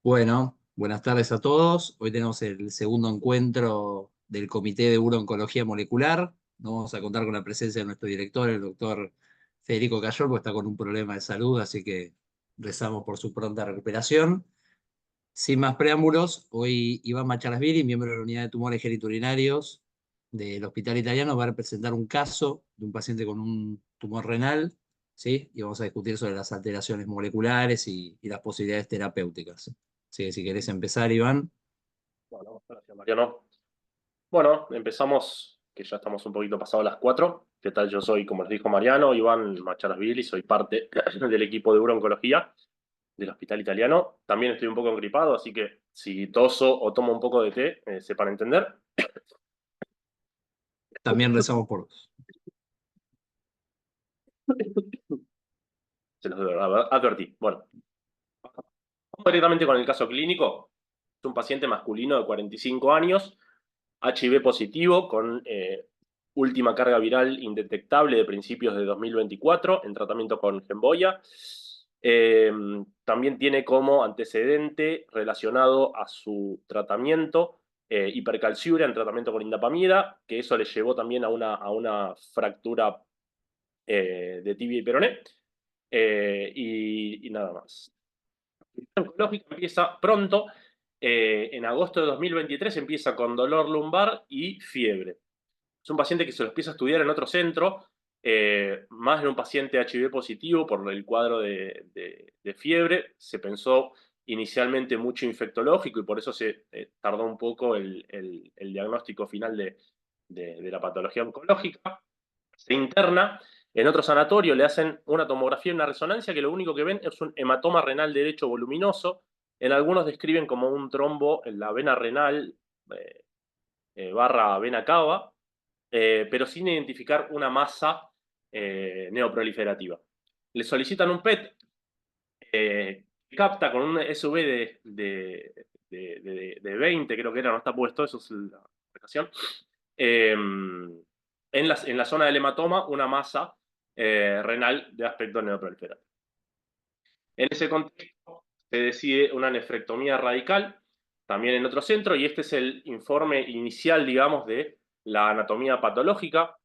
Bueno, buenas tardes a todos. Hoy tenemos el segundo encuentro del Comité de Urooncología Molecular. Nos vamos a contar con la presencia de nuestro director, el doctor Federico Cayol, porque está con un problema de salud, así que rezamos por su pronta recuperación. Sin más preámbulos, hoy Iván Macharasvili, miembro de la Unidad de Tumores Geniturinarios del Hospital Italiano, va a presentar un caso de un paciente con un tumor renal, ¿sí? Y vamos a discutir sobre las alteraciones moleculares y las posibilidades terapéuticas. Así que si querés empezar, Iván. Bueno, gracias, Mariano. Bueno, empezamos, que ya estamos un poquito pasados las 4. ¿Qué tal? Yo soy, como les dijo Mariano, Iván Macharasvili, soy parte del equipo de urooncología del Hospital Italiano. También estoy un poco engripado, así que si toso o tomo un poco de té, sepan entender. También rezamos por vos. Se los advertí. Bueno, vamos directamente con el caso clínico. Es un paciente masculino de 45 años, HIV positivo, con última carga viral indetectable de principios de 2024, en tratamiento con Gemboya. También tiene como antecedente relacionado a su tratamiento hipercalciuria en tratamiento con indapamida, que eso le llevó también a una fractura de tibia y peroné. Y nada más. La oncológica empieza pronto. En agosto de 2023 empieza con dolor lumbar y fiebre. Es un paciente que se lo empieza a estudiar en otro centro, más en un paciente HIV positivo por el cuadro de fiebre. Se pensó inicialmente mucho infectológico y por eso se tardó un poco el diagnóstico final de la patología oncológica. Se interna en otro sanatorio, le hacen una tomografía y una resonancia que lo único que ven es un hematoma renal derecho voluminoso. En algunos describen como un trombo en la vena renal barra vena cava, pero sin identificar una masa neoproliferativa. Le solicitan un PET, capta con un SV de 20, creo que era, no está puesto, eso es la aplicación. En la zona del hematoma, una masa renal de aspecto neoproliferativo. En ese contexto, se decide una nefrectomía radical, también en otro centro, y este es el informe inicial, digamos, de la anatomía patológica.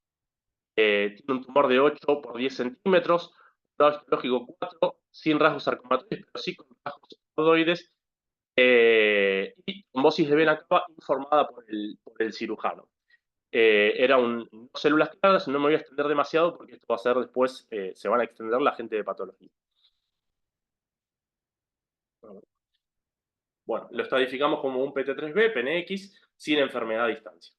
Tiene un tumor de 8 por 10 centímetros, grado histológico 4, sin rasgos sarcomatoides, pero sí con rasgos ordoides, y trombosis de vena cava informada por el cirujano. Eran células claras, no me voy a extender demasiado porque esto va a ser después, se van a extender la gente de patología. Bueno, lo estadificamos como un PT3B, PNX, sin enfermedad a distancia.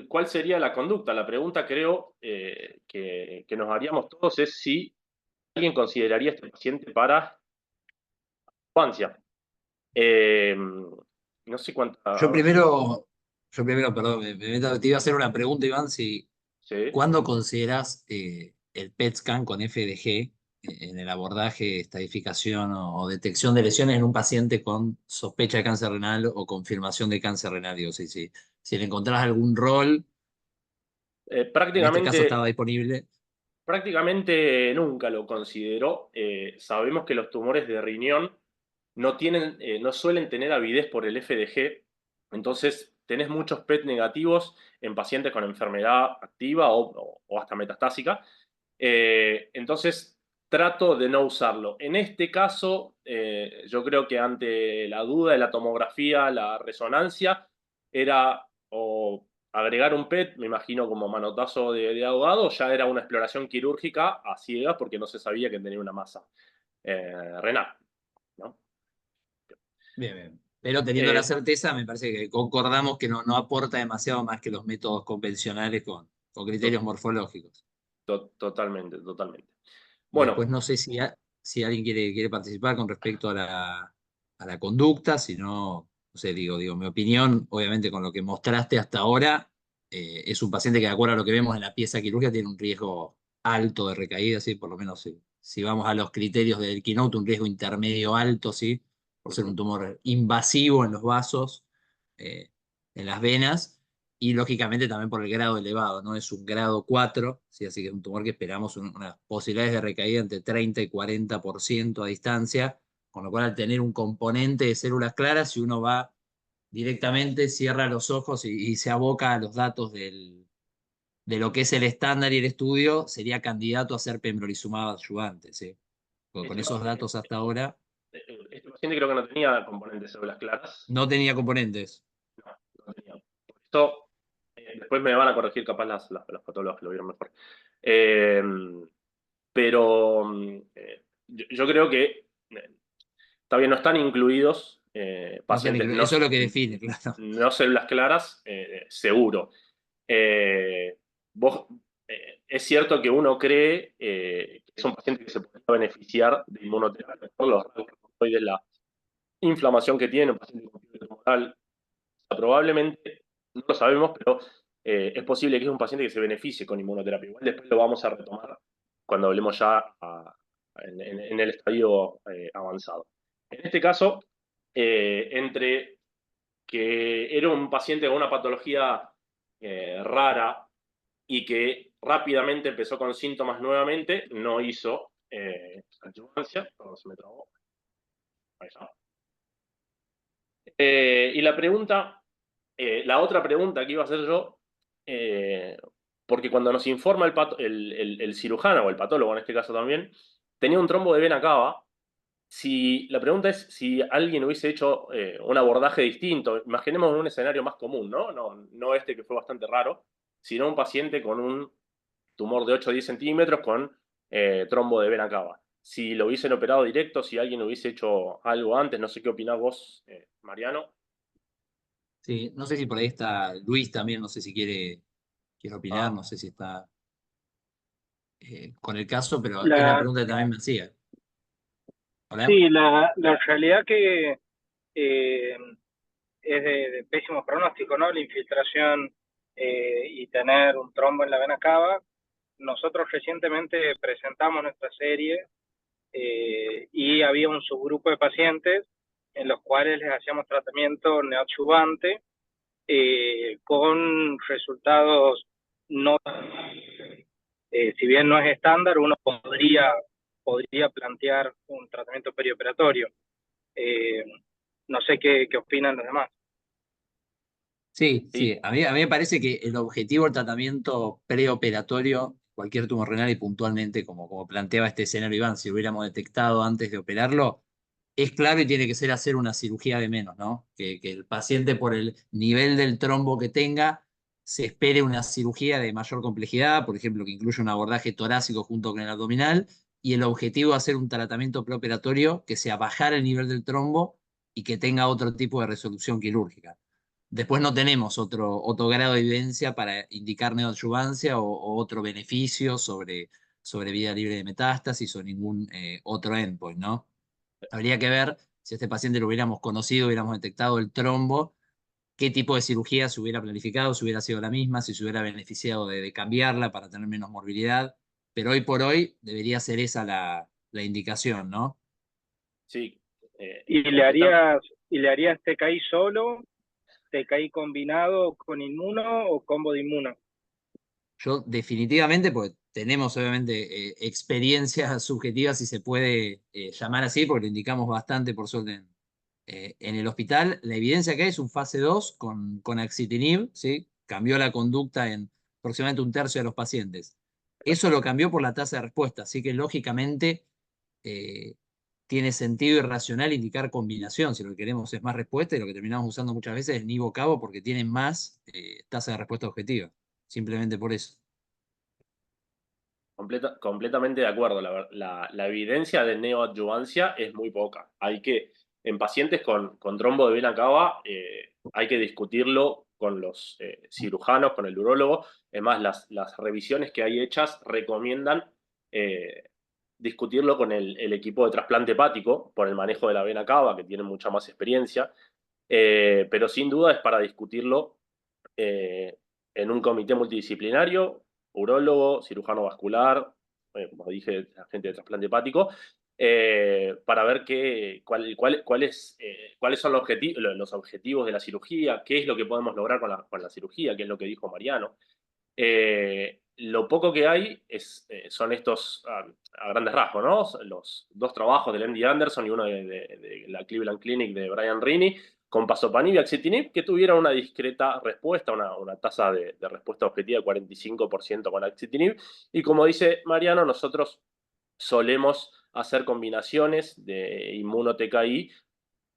¿Cuál sería la conducta? La pregunta creo que nos haríamos todos es si alguien consideraría a este paciente para infancia. No sé cuánta... A Yo ver, primero, perdón, te iba a hacer una pregunta, Iván, si sí. ¿cuándo considerás el PET scan con FDG en el abordaje, estadificación o detección de lesiones en un paciente con sospecha de cáncer renal o confirmación de cáncer renal? Digo, si le encontrás algún rol, en este caso estaba disponible. Prácticamente nunca lo consideró. Sabemos que los tumores de riñón no suelen tener avidez por el FDG, entonces tenés muchos PET negativos en pacientes con enfermedad activa o hasta metastásica. Entonces trato de no usarlo. En este caso, yo creo que ante la duda de la tomografía, la resonancia, era o agregar un PET, me imagino como manotazo de abogado, ya era una exploración quirúrgica a ciegas porque no se sabía que tenía una masa renal, ¿no? Bien, bien. Pero teniendo la Eh, certeza, me parece que concordamos que no aporta demasiado más que los métodos convencionales con to- criterios morfológicos. totalmente, totalmente. Después Bueno, no sé si alguien quiere participar con respecto a la conducta, si no, no sé, digo, mi opinión, obviamente con lo que mostraste hasta ahora, es un paciente que de acuerdo a lo que vemos en la pieza quirúrgica tiene un riesgo alto de recaída, ¿sí? Por lo menos si vamos a los criterios del Keynote, un riesgo intermedio alto, ¿sí? Por ser un tumor invasivo en los vasos, eh, en las venas y lógicamente también por el grado elevado, ¿no? Es un grado 4, ¿sí? Así que es un tumor que esperamos unas posibilidades de recaída entre 30 y 40% a distancia, Con lo cual, al tener un componente de células claras, si uno va directamente, cierra los ojos y se aboca a los datos de lo que es el estándar y el estudio, sería candidato a ser pembrolizumab adyuvante, ¿sí? Porque con Este, esos datos hasta ahora este paciente creo que no tenía componentes de células claras. no tenía componentes. No, no tenía. Por eso, después me van a corregir capaz los patólogos que lo vieron mejor. Eh, pero yo creo que todavía no están incluidos No sé, pacientes eso es lo que define, claro. no células claras, seguro. Eh, vos, es cierto que uno cree que es un paciente que se puede beneficiar de inmunoterapia por los rasgos de la inflamación que tiene, un paciente con fiebre tumoral. Probablemente, no lo sabemos, pero es posible que es un paciente que se beneficie con inmunoterapia. Igual después lo vamos a retomar cuando hablemos ya en el estadio avanzado. En este caso, entre que era un paciente con una patología rara y que rápidamente empezó con síntomas nuevamente, no hizo adyuvancia. Perdón, se me trabó. Ahí está. Y la otra pregunta que iba a hacer yo, eh, porque cuando nos informa el cirujano o el patólogo en este caso también, tenía un trombo de vena cava. La pregunta es si alguien hubiese hecho un abordaje distinto, imaginemos un escenario más común, ¿no? No este que fue bastante raro, sino un paciente con un tumor de 8 o 10 centímetros con trombo de vena cava. Si lo hubiesen operado directo, si alguien hubiese hecho algo antes, no sé qué opinás vos, Mariano. Sí, no sé si por ahí está Luis también, no sé si quiere opinar, Ah, no sé si está con el caso, pero es la La, pregunta que también me hacía. ¿Hola? sí, la realidad que eh, es de pésimo pronóstico, ¿no? La infiltración y tener un trombo en la vena cava. Nosotros recientemente presentamos nuestra serie y había un subgrupo de pacientes en los cuales les hacíamos tratamiento neoadyuvante con resultados no, si bien no es estándar, uno podría plantear un tratamiento perioperatorio. Eh, no sé qué opinan los demás. Sí, sí, sí, a mí me parece que el objetivo del tratamiento preoperatorio, cualquier tumor renal y puntualmente, como planteaba este escenario Iván, si lo hubiéramos detectado antes de operarlo, es claro y tiene que ser hacer una cirugía de menos, ¿no? Que el paciente por el nivel del trombo que tenga se espere una cirugía de mayor complejidad, por ejemplo, que incluya un abordaje torácico junto con el abdominal, y el objetivo es hacer un tratamiento preoperatorio que sea bajar el nivel del trombo y que tenga otro tipo de resolución quirúrgica. Después no tenemos otro grado de evidencia para indicar neoadyuvancia o otro beneficio sobre vida libre de metástasis o ningún otro endpoint, ¿no? Habría que ver si a este paciente lo hubiéramos conocido, hubiéramos detectado el trombo, qué tipo de cirugía se hubiera planificado, si hubiera sido la misma, si se hubiera beneficiado de cambiarla para tener menos morbilidad. Pero hoy por hoy debería ser esa la indicación, ¿no? sí, ¿Y completa. le harías TKI solo, TKI combinado con inmuno o combo de inmuno? Yo definitivamente, porque tenemos obviamente experiencias subjetivas, si se puede llamar así, porque lo indicamos bastante por suerte en el hospital, la evidencia que hay es un fase 2 con axitinib, ¿sí? Cambió la conducta en aproximadamente un tercio de los pacientes. Eso lo cambió por la tasa de respuesta, así que lógicamente eh, tiene sentido y racional indicar combinación, si lo que queremos es más respuesta, y lo que terminamos usando muchas veces es nivo cabo porque tiene más tasa de respuesta objetiva, simplemente por eso. Completamente de acuerdo. La evidencia de neoadyuvancia es muy poca. En pacientes con trombo de vena cava, hay que discutirlo con los cirujanos, con el urólogo. Es más, las revisiones que hay hechas recomiendan eh, discutirlo con el equipo de trasplante hepático por el manejo de la vena cava, que tiene mucha más experiencia. Pero sin duda es para discutirlo eh, en un comité multidisciplinario, urólogo, cirujano vascular, como dije, agente de trasplante hepático, para ver cuáles son los objetivos de la cirugía, qué es lo que podemos lograr con la cirugía, qué es lo que dijo Mariano. lo poco que hay son estos, a grandes rasgos, ¿no? Los 2 trabajos del MD Anderson y uno de la Cleveland Clinic de Brian Rini, con pazopanib y axitinib, que tuvieron una discreta respuesta, una tasa de respuesta objetiva de 45% con axitinib. Y como dice Mariano, nosotros solemos hacer combinaciones de inmuno-TKI,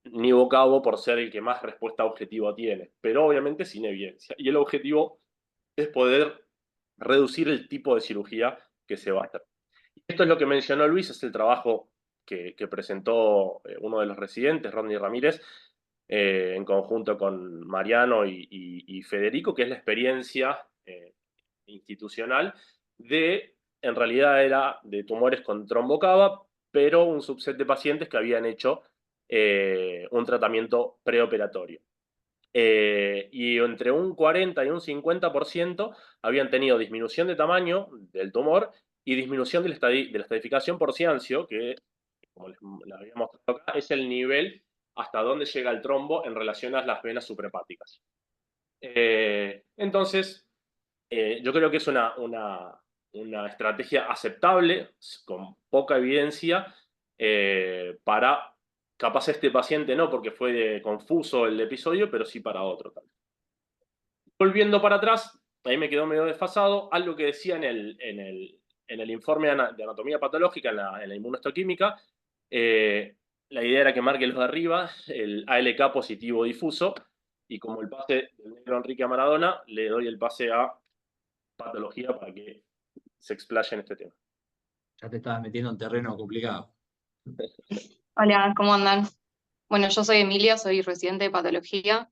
nivo-cabo por ser el que más respuesta objetiva tiene, pero obviamente sin evidencia. Y el objetivo es poder reducir el tipo de cirugía que se va a hacer. Esto es lo que mencionó Luis, es el trabajo que presentó uno de los residentes, Rodney Ramírez, en conjunto con Mariano y Federico, que es la experiencia institucional en realidad era de tumores con trombocava, pero un subset de pacientes que habían hecho un tratamiento preoperatorio. Y entre un 40 y un 50% habían tenido disminución de tamaño del tumor y disminución de la estadificación por ciancio, que, como les había mostrado acá, es el nivel hasta dónde llega el trombo en relación a las venas suprahepáticas. Entonces, yo creo que es una estrategia aceptable, con poca evidencia, para capaz este paciente no, porque fue confuso el episodio, pero sí para otro también. Volviendo para atrás, ahí me quedó medio desfasado, algo que decía en el informe de anatomía patológica, en la inmunohistoquímica, la idea era que marque los de arriba, el ALK positivo difuso, y como el pase del negro Enrique a Maradona, le doy el pase a patología para que se explaye en este tema. Ya te estabas metiendo en terreno complicado. Hola, ¿cómo andan? Bueno, yo soy Emilia, soy residente de patología.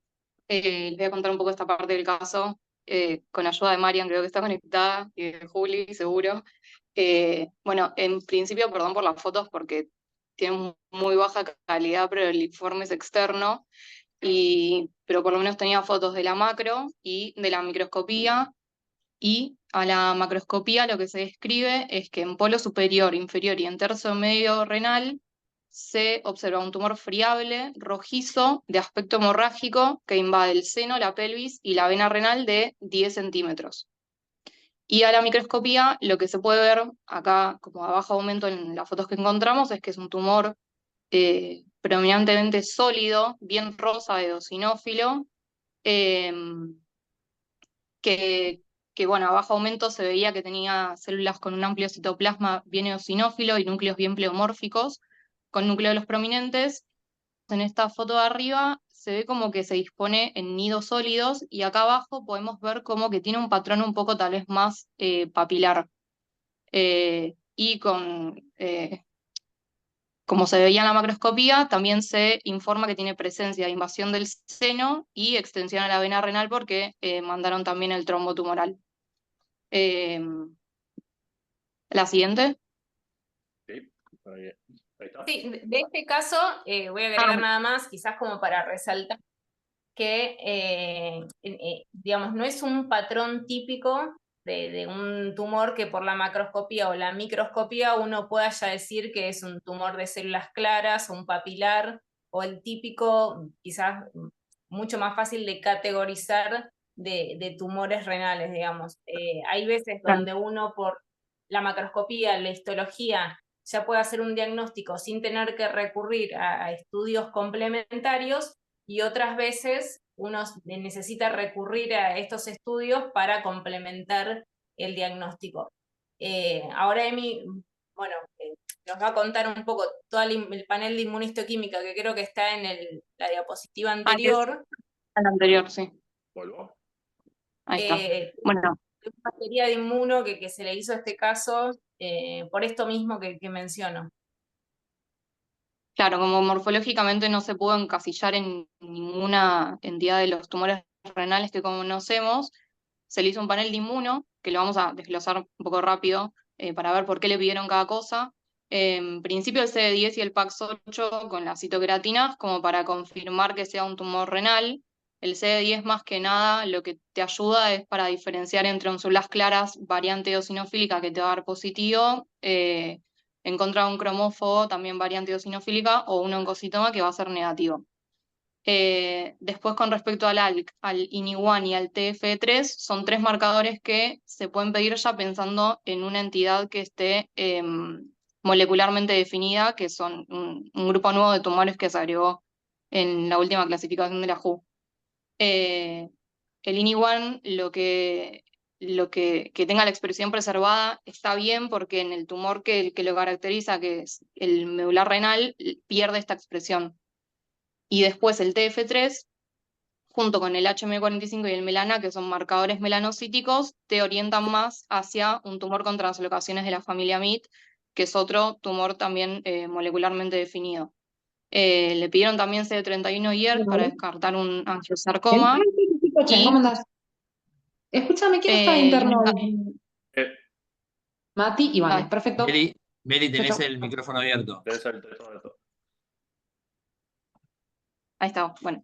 Les voy a contar un poco esta parte del caso, con ayuda de Marian, creo que está conectada, y de Juli, seguro. Bueno, en principio, perdón por las fotos porque tienen muy baja calidad, pero el informe es externo, pero por lo menos tenía fotos de la macro y de la microscopía. Y a la macroscopía lo que se describe es que en polo superior, inferior y en tercio medio renal se observa un tumor friable, rojizo, de aspecto hemorrágico, que invade el seno, la pelvis y la vena renal de 10 centímetros. Y a la microscopía lo que se puede ver acá, como a bajo aumento en las fotos que encontramos, es que es un tumor predominantemente sólido, bien rosa, eosinófilo, eh, que bueno, a bajo aumento se veía que tenía células con un amplio citoplasma bien eosinófilo y núcleos bien pleomórficos, con núcleos prominentes. En esta foto de arriba se ve como que se dispone en nidos sólidos y acá abajo podemos ver como que tiene un patrón un poco tal vez más papilar. Y como se veía en la macroscopía, también se informa que tiene presencia de invasión del seno y extensión a la vena renal porque mandaron también el trombo tumoral. La siguiente. Sí, ahí está. Sí, de este caso voy a agregar nada más, quizás como para resaltar, que digamos, no es un patrón típico de un tumor que por la macroscopía o la microscopía uno pueda ya decir que es un tumor de células claras o un papilar, o el típico, quizás mucho más fácil de categorizar de tumores renales, digamos. Hay veces donde uno por la macroscopía, la histología, ya puede hacer un diagnóstico sin tener que recurrir a estudios complementarios, y otras veces uno necesita recurrir a estos estudios para complementar el diagnóstico. Ahora Emi, bueno, nos va a contar un poco todo el panel de inmunistoquímica, que creo que está en la diapositiva anterior. La anterior, sí. ¿Vuelvo? Ahí está. Bueno. Una batería de inmuno que se le hizo a este caso por esto mismo que menciono. Claro, como morfológicamente no se pudo encasillar en ninguna entidad de los tumores renales que conocemos, se le hizo un panel de inmuno, que lo vamos a desglosar un poco rápido para ver por qué le pidieron cada cosa. En principio el CD10 y el PAX8 con las citocreatinas como para confirmar que sea un tumor renal. El CD10 más que nada lo que te ayuda es para diferenciar entre un células claras variante eosinofílica que te va a dar positivo, en contra de un cromófobo también variante eosinofílica o un oncocitoma que va a ser negativo. Después, con respecto al ALK, al INI1 y al TF3, son 3 marcadores que se pueden pedir ya pensando en una entidad que esté molecularmente definida, que son un grupo nuevo de tumores que se agregó en la última clasificación de la WHO. El INI1, que tenga la expresión preservada, está bien porque en el tumor que lo caracteriza, que es el medular renal, pierde esta expresión. Y después el TF3, junto con el HM45 y el melana, que son marcadores melanocíticos, te orientan más hacia un tumor con translocaciones de la familia MIT, que es otro tumor también molecularmente definido. Le pidieron también CD31 YERS para descartar un angiosarcoma. ¿Cómo andás? Escúchame, ¿quién está de interno? Eh, Mati y Vane, Dale. perfecto. Meli, tenés Chau. el micrófono abierto. tenés el teléfono de todo. Ahí está, bueno.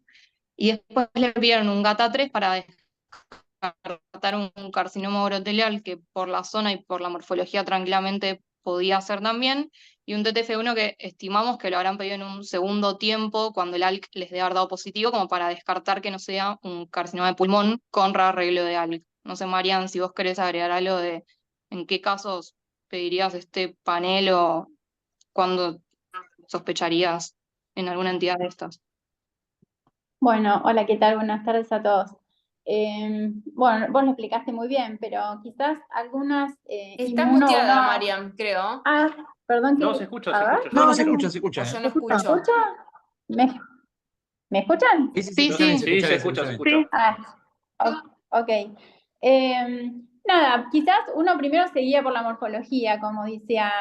Y después le pidieron un GATA3 para descartar un carcinoma urotelial que por la zona y por la morfología tranquilamente podía ser también, y un TTF1 que estimamos que lo habrán pedido en un segundo tiempo cuando el ALK les debe haber dado positivo, como para descartar que no sea un carcinoma de pulmón con rearreglo de ALK. No sé, Marian, si vos querés agregar algo de en qué casos pedirías este panel o cuándo sospecharías en alguna entidad de estas. Bueno, hola, ¿qué tal? Buenas tardes a todos. Bueno, vos lo explicaste muy bien, pero quizás algunas Está inmuno muteada, no- Mariam, creo. Ah, perdón que... No, se escucha, a se ver. escucha. No, No, se escucha, o yo ¿eh? no ¿Se escucho. escucha? ¿Me escuchan? Sí, Sí, escucha bien, sí. Sí, se escucha escucha, se bien. escucha. Ok. Nada, quizás uno primero seguía por la morfología, como decía,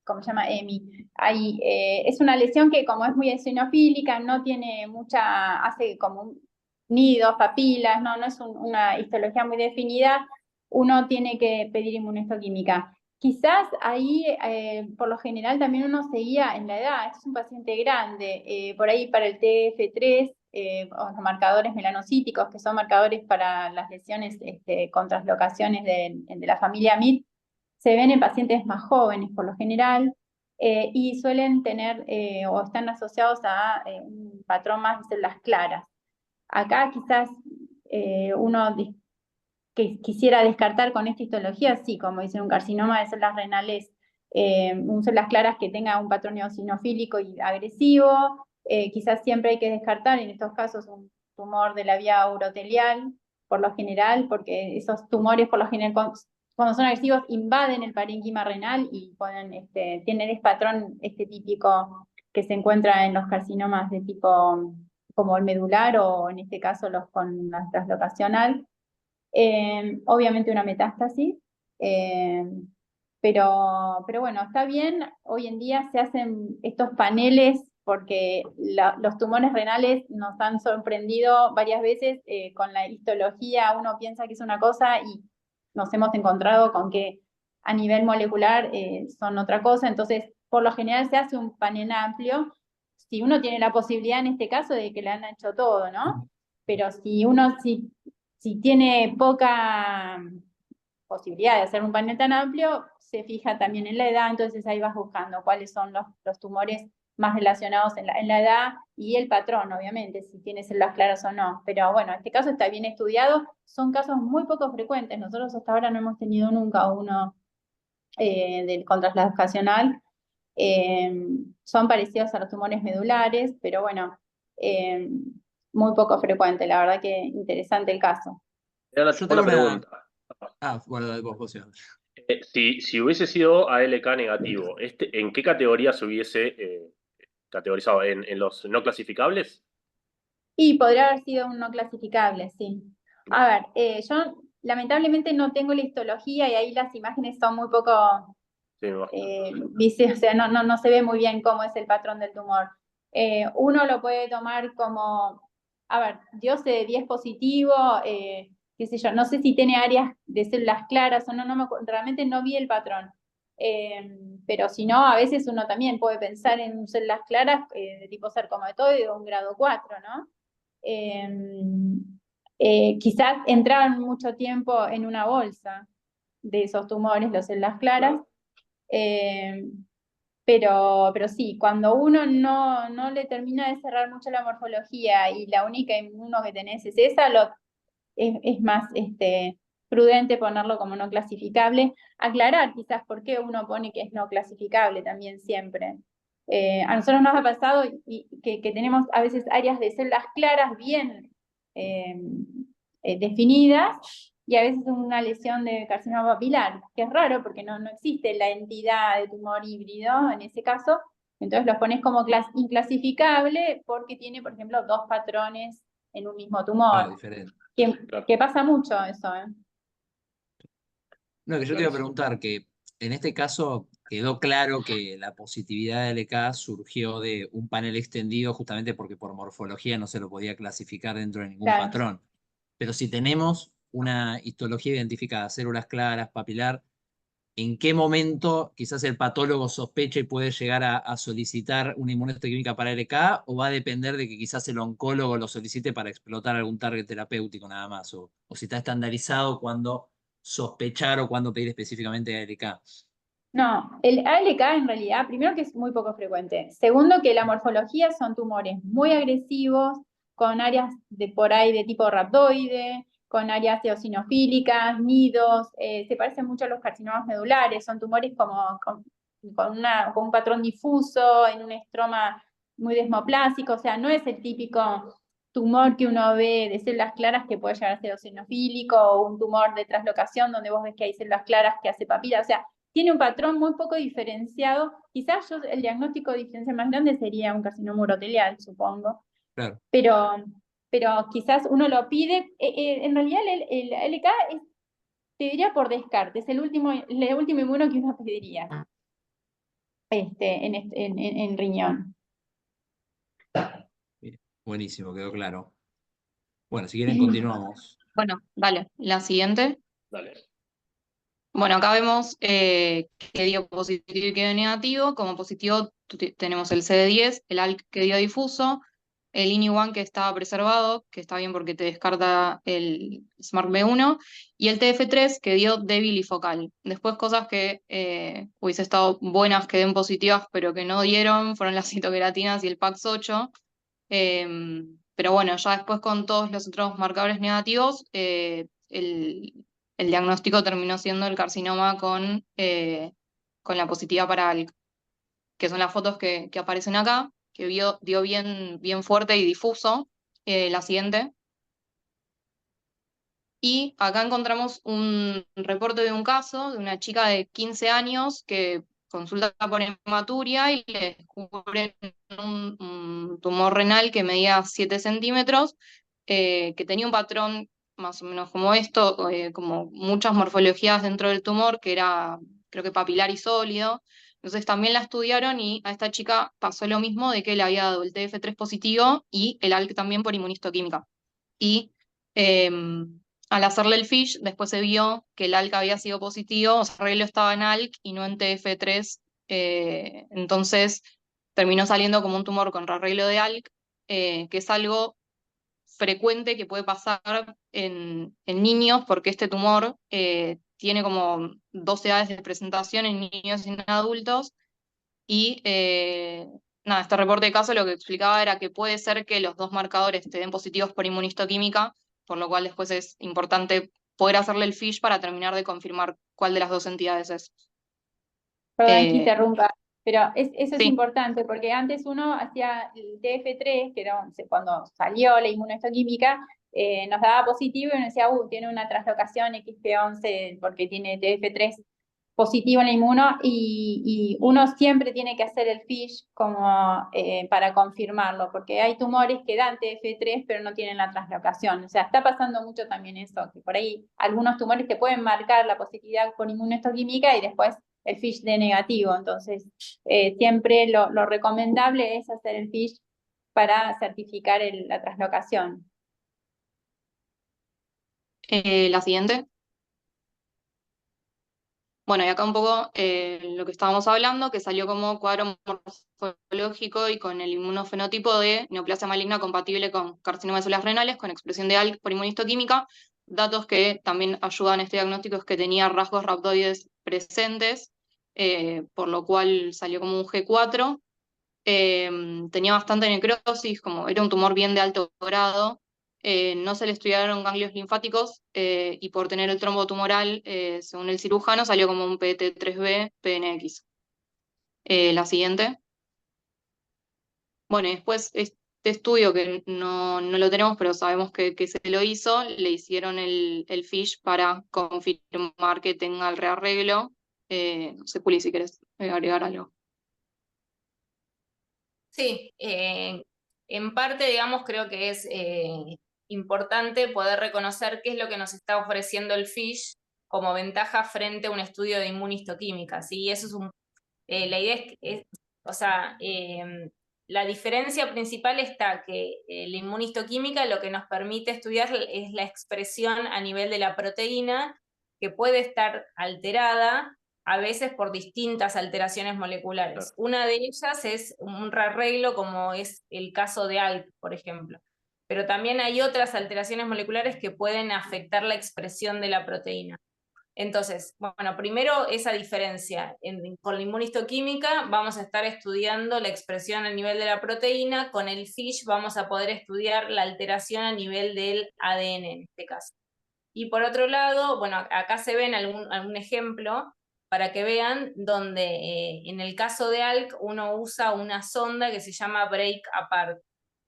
¿cómo se llama? Emi. Ahí, es una lesión que como es muy eosinofílica, no tiene hace como nidos, papilas, no es una histología muy definida, uno tiene que pedir inmunohistoquímica. Quizás ahí, por lo general, también uno seguía en la edad. Este es un paciente grande, por ahí para el TF3, o los marcadores melanocíticos, que son marcadores para las lesiones con translocaciones de la familia MIT, se ven en pacientes más jóvenes por lo general, y suelen tener o están asociados a un patrón más de células claras. Acá quizás uno que quisiera descartar con esta histología, sí, como dicen, un carcinoma de células renales, células claras que tenga un patrón eosinofílico y agresivo. Quizás siempre hay que descartar en estos casos un tumor de la vía urotelial, por lo general, porque esos tumores, por lo general, cuando son agresivos, invaden el parénquima renal y tienen ese patrón típico que se encuentra en los carcinomas de tipo como el medular o en este caso los con la translocacional. Obviamente una metástasis, pero bueno, está bien, hoy en día se hacen estos paneles porque los tumores renales nos han sorprendido varias veces con la histología, uno piensa que es una cosa y nos hemos encontrado con que a nivel molecular son otra cosa, entonces por lo general se hace un panel amplio, si uno tiene la posibilidad en este caso de que le han hecho todo, ¿no? Pero si tiene poca posibilidad de hacer un panel tan amplio, se fija también en la edad, entonces ahí vas buscando cuáles son los tumores más relacionados en la edad y el patrón, obviamente, si tiene células claras o no. Pero bueno, este caso está bien estudiado, son casos muy poco frecuentes, nosotros hasta ahora no hemos tenido nunca uno del contraslacional. Son parecidos a los tumores medulares, pero bueno, muy poco frecuente, la verdad que interesante el caso. Era Yo tengo una pregunta. bueno, vos, José. Si hubiese sido ALK negativo, ¿en qué categoría se hubiese categorizado? ¿En los no clasificables? Y podría haber sido un no clasificable, sí. A ver, yo lamentablemente no tengo la histología y ahí las imágenes son muy poco Sí, o sea, no se ve muy bien cómo es el patrón del tumor. Uno lo puede tomar como, a ver, dio CD10 positivo, qué sé yo, no sé si tiene áreas de células claras o no, realmente no vi el patrón. Pero si no, a veces uno también puede pensar en células claras de tipo sarcomatoide o un grado 4, ¿no? Quizás entraron mucho tiempo en una bolsa de esos tumores, las células claras. Pero sí, cuando uno no le termina de cerrar mucho la morfología y la única inmuno que tenés es esa, es más prudente ponerlo como no clasificable. Aclarar quizás por qué uno pone que es no clasificable también siempre. A nosotros nos ha pasado que tenemos a veces áreas de celdas claras bien definidas y a veces una lesión de carcinoma papilar, que es raro porque no existe la entidad de tumor híbrido en ese caso. Entonces los pones como inclasificable porque tiene, por ejemplo, 2 patrones en un mismo tumor. diferente. Que pasa mucho eso, ¿eh? No, que yo te iba a preguntar que en este caso quedó claro que la positividad de LK surgió de un panel extendido justamente porque por morfología no se lo podía clasificar dentro de ningún Claro. patrón. Pero si tenemos una histología identificada, células claras, papilar, ¿en qué momento quizás el patólogo sospecha y puede llegar a solicitar una inmunohistoquímica para LK? ¿O va a depender de que quizás el oncólogo lo solicite para explotar algún target terapéutico nada más? ¿O si está estandarizado cuando sospechar o cuándo pedir específicamente a ALK? No, el ALK en realidad, primero que es muy poco frecuente. Segundo, que la morfología son tumores muy agresivos, con áreas de por ahí de tipo rhabdoide, con áreas eosinofílicas, nidos, se parecen mucho a los carcinomas medulares, son tumores como con un patrón difuso, en un estroma muy desmoplásico, o sea, no es el típico tumor que uno ve de células claras que puede llegar a ser eosinofílico, o un tumor de traslocación donde vos ves que hay células claras que hace papila, o sea, tiene un patrón muy poco diferenciado. Quizás el diagnóstico de diferencia más grande sería un carcinoma urotelial, supongo. Claro. Pero quizás uno lo pide. En realidad el LK te diría por descarte, es el último inmuno que uno pediría en riñón. Bien, buenísimo, quedó claro. Bueno, si quieren continuamos. Bueno, dale, la siguiente. Dale. Bueno, acá vemos que dio positivo y que dio negativo. Como positivo tenemos el CD10, el ALK que dio difuso, el INI1 que estaba preservado, que está bien porque te descarta el SMART-B1, y el TF3 que dio débil y focal. Después cosas que hubiese estado buenas que den positivas, pero que no dieron, fueron las citoqueratinas y el PAX8. Pero bueno, ya después con todos los otros marcadores negativos, el diagnóstico terminó siendo el carcinoma con la positiva para ALK, que son las fotos que aparecen acá, que dio bien fuerte y difuso. La siguiente. Y acá encontramos un reporte de un caso de una chica de 15 años que consulta por hematuria y le descubren un tumor renal que medía 7 centímetros, que tenía un patrón más o menos como esto, como muchas morfologías dentro del tumor, que era, creo que papilar y sólido. Entonces también la estudiaron y a esta chica pasó lo mismo de que le había dado el TF3 positivo y el ALK también por inmunistoquímica. Y al hacerle el FISH, después se vio que el ALK había sido positivo, o sea, el arreglo estaba en ALK y no en TF3, entonces terminó saliendo como un tumor con arreglo de ALK, que es algo frecuente que puede pasar en niños, porque este tumor tiene como 2 edades de presentación en niños y en adultos, y nada, este reporte de caso lo que explicaba era que puede ser que los 2 marcadores te den positivos por inmunistoquímica, por lo cual después es importante poder hacerle el FISH para terminar de confirmar cuál de las 2 entidades es. Perdón que interrumpa, pero eso es Sí. importante porque antes uno hacía el TF3, que era cuando salió la inmunohistoquímica, nos daba positivo y uno decía, tiene una translocación XP11 porque tiene TF3 positivo en la inmuno, y uno siempre tiene que hacer el FISH como para confirmarlo, porque hay tumores que dan TF3 pero no tienen la translocación. O sea, está pasando mucho también eso, que por ahí algunos tumores te pueden marcar la positividad por inmunohistoquímica y después el FISH de negativo. Entonces, siempre lo recomendable es hacer el FISH para certificar la translocación. La siguiente. Bueno, y acá un poco lo que estábamos hablando, que salió como cuadro morfológico y con el inmunofenotipo de neoplasia maligna compatible con carcinoma de células renales, con expresión de ALK por inmunistoquímica. Datos que también ayudan a este diagnóstico es que tenía rasgos rhabdoides presentes, por lo cual salió como un G4. Tenía bastante necrosis, como era un tumor bien de alto grado. No se le estudiaron ganglios linfáticos y por tener el trombo tumoral, según el cirujano, salió como un PT3B PNX. La siguiente. Bueno, y después este estudio que no lo tenemos, pero sabemos que se lo hizo, le hicieron el FISH para confirmar que tenga el rearreglo. No sé, Juli, si querés agregar algo. Sí, en parte, digamos, creo que es importante poder reconocer qué es lo que nos está ofreciendo el FISH como ventaja frente a un estudio de inmunistoquímica, ¿sí? Eso es la idea o sea, la diferencia principal está que la inmunistoquímica lo que nos permite estudiar es la expresión a nivel de la proteína, que puede estar alterada a veces por distintas alteraciones moleculares. Una de ellas es un rearreglo, como es el caso de ALK, por ejemplo. Pero también hay otras alteraciones moleculares que pueden afectar la expresión de la proteína. Entonces, bueno, primero esa diferencia. Con la inmunistoquímica vamos a estar estudiando la expresión a nivel de la proteína, con el FISH vamos a poder estudiar la alteración a nivel del ADN en este caso. Y por otro lado, bueno, acá se ven algún ejemplo para que vean donde en el caso de ALK uno usa una sonda que se llama break apart,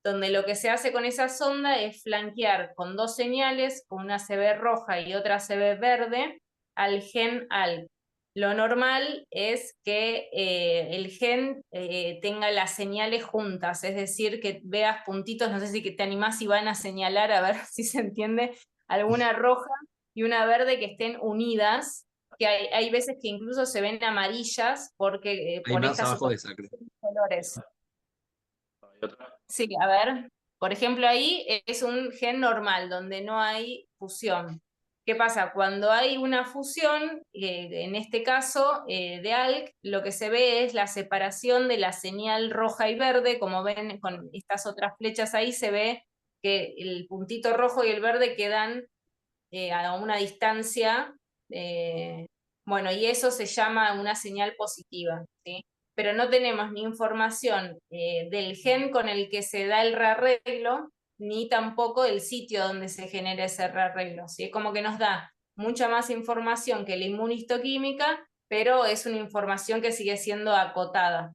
donde lo que se hace con esa sonda es flanquear con dos señales, con una CB roja y otra CB verde, al gen ALK. Lo normal es que el gen tenga las señales juntas, es decir, que veas puntitos, no sé si te animás y van a señalar, a ver si se entiende, alguna roja y una verde que estén unidas, que hay veces que incluso se ven amarillas porque Hay por más estas abajo de esa, creo. colores. Sí, a ver, por ejemplo ahí es un gen normal donde no hay fusión. ¿Qué pasa? Cuando hay una fusión, en este caso de ALK, lo que se ve es la separación de la señal roja y verde, como ven con estas otras flechas ahí, se ve que el puntito rojo y el verde quedan a una distancia, bueno, y eso se llama una señal positiva, ¿sí? Pero no tenemos ni información del gen con el que se da el rearreglo, ni tampoco el sitio donde se genera ese rearreglo, ¿sí? Es como que nos da mucha más información que la inmunistoquímica, pero es una información que sigue siendo acotada.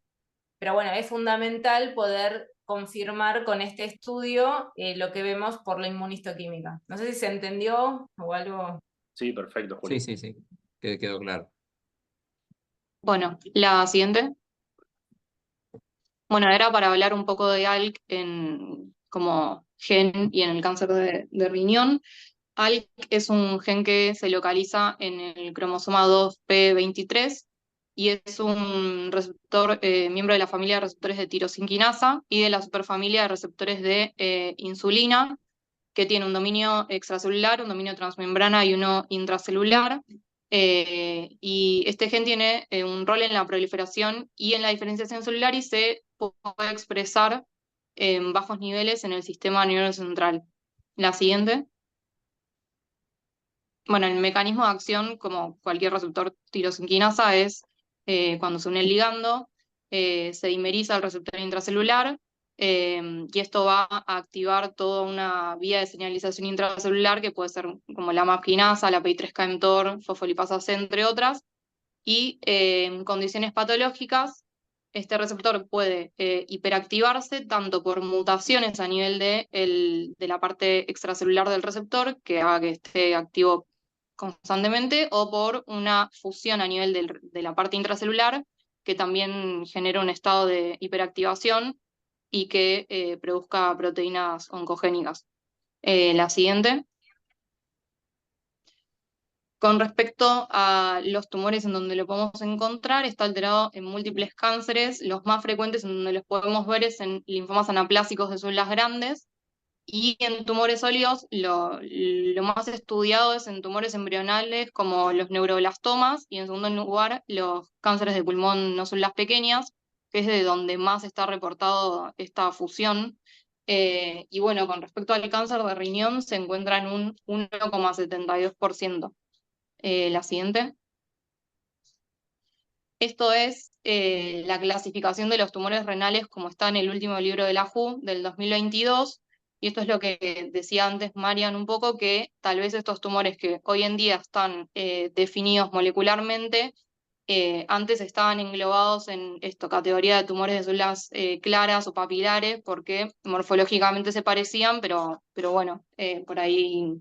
Pero bueno, es fundamental poder confirmar con este estudio lo que vemos por la inmunistoquímica. No sé si se entendió o algo. Sí, perfecto, Juli. Sí. Quedó claro. Bueno, la siguiente. Bueno, era para hablar un poco de ALK como gen y en el cáncer de riñón. ALK es un gen que se localiza en el cromosoma 2p23 y es un receptor, miembro de la familia de receptores de tirosinquinasa y de la superfamilia de receptores de insulina, que tiene un dominio extracelular, un dominio transmembrana y uno intracelular. Y este gen tiene un rol en la proliferación y en la diferenciación celular y se puede expresar en bajos niveles en el sistema nervioso central. La siguiente. Bueno, el mecanismo de acción, como cualquier receptor tirosinquinasa, es cuando se une el ligando, se dimeriza el receptor intracelular y esto va a activar toda una vía de señalización intracelular que puede ser como la MAP quinasa, la PI3K-mTOR, fosfolipasas, entre otras. Y en condiciones patológicas, este receptor puede hiperactivarse tanto por mutaciones a nivel de la parte extracelular del receptor, que haga que esté activo constantemente, o por una fusión a nivel de la parte intracelular, que también genera un estado de hiperactivación y que produzca proteínas oncogénicas. La siguiente. Con respecto a los tumores en donde lo podemos encontrar, está alterado en múltiples cánceres. Los más frecuentes en donde los podemos ver es en linfomas anaplásicos de células grandes, y en tumores sólidos lo más estudiado es en tumores embrionales como los neuroblastomas, y en segundo lugar los cánceres de pulmón no células pequeñas, que es de donde más está reportado esta fusión. Y bueno, con respecto al cáncer de riñón se encuentra en un 1,72%. La siguiente. Esto es la clasificación de los tumores renales como está en el último libro de la WHO del 2022, y esto es lo que decía antes Marian un poco, que tal vez estos tumores que hoy en día están definidos molecularmente, antes estaban englobados en esto, categoría de tumores de células claras o papilares, porque morfológicamente se parecían, pero bueno, por ahí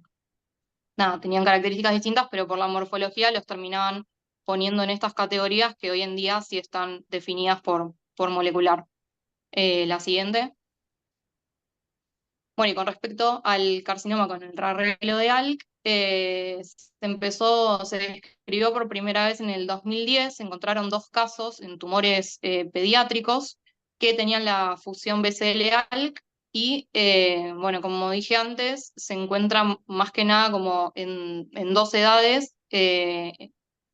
nada, tenían características distintas, pero por la morfología los terminaban poniendo en estas categorías que hoy en día sí están definidas por molecular. La siguiente. Bueno, y con respecto al carcinoma con el rarrelo de ALK, se describió por primera vez en el 2010, se encontraron 2 casos en tumores pediátricos que tenían la fusión BCL-ALK y, bueno, como dije antes, se encuentran más que nada como en 2 edades,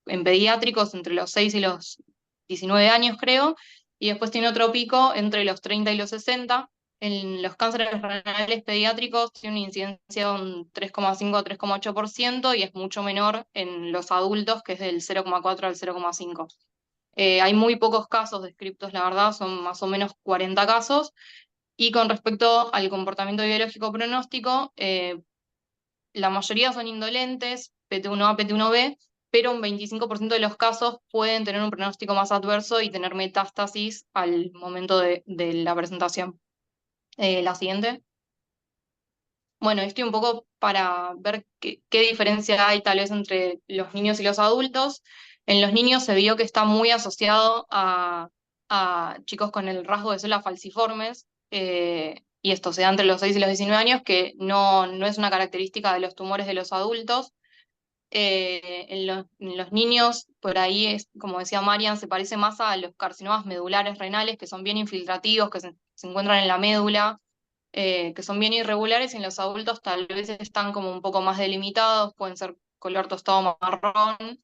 en pediátricos entre los 6 y los 19 años, creo, y después tiene otro pico entre los 30 y los 60. En los cánceres renales pediátricos tiene una incidencia de un 3,5 a 3,8% y es mucho menor en los adultos, que es del 0,4 al 0,5. Hay muy pocos casos descriptos, la verdad, son más o menos 40 casos. Y con respecto al comportamiento biológico pronóstico, la mayoría son indolentes, PT1A, PT1B, pero un 25% de los casos pueden tener un pronóstico más adverso y tener metástasis al momento de la presentación. La siguiente. Bueno, estoy un poco para ver qué diferencia hay tal vez entre los niños y los adultos. En los niños se vio que está muy asociado a chicos con el rasgo de células falciformes, y esto se da entre los 6 y los 19 años, que no es una característica de los tumores de los adultos. En los niños, por ahí, es, como decía Marian, se parece más a los carcinomas medulares renales, que son bien infiltrativos, que se encuentran en la médula, que son bien irregulares, y en los adultos tal vez están como un poco más delimitados, pueden ser color tostado marrón,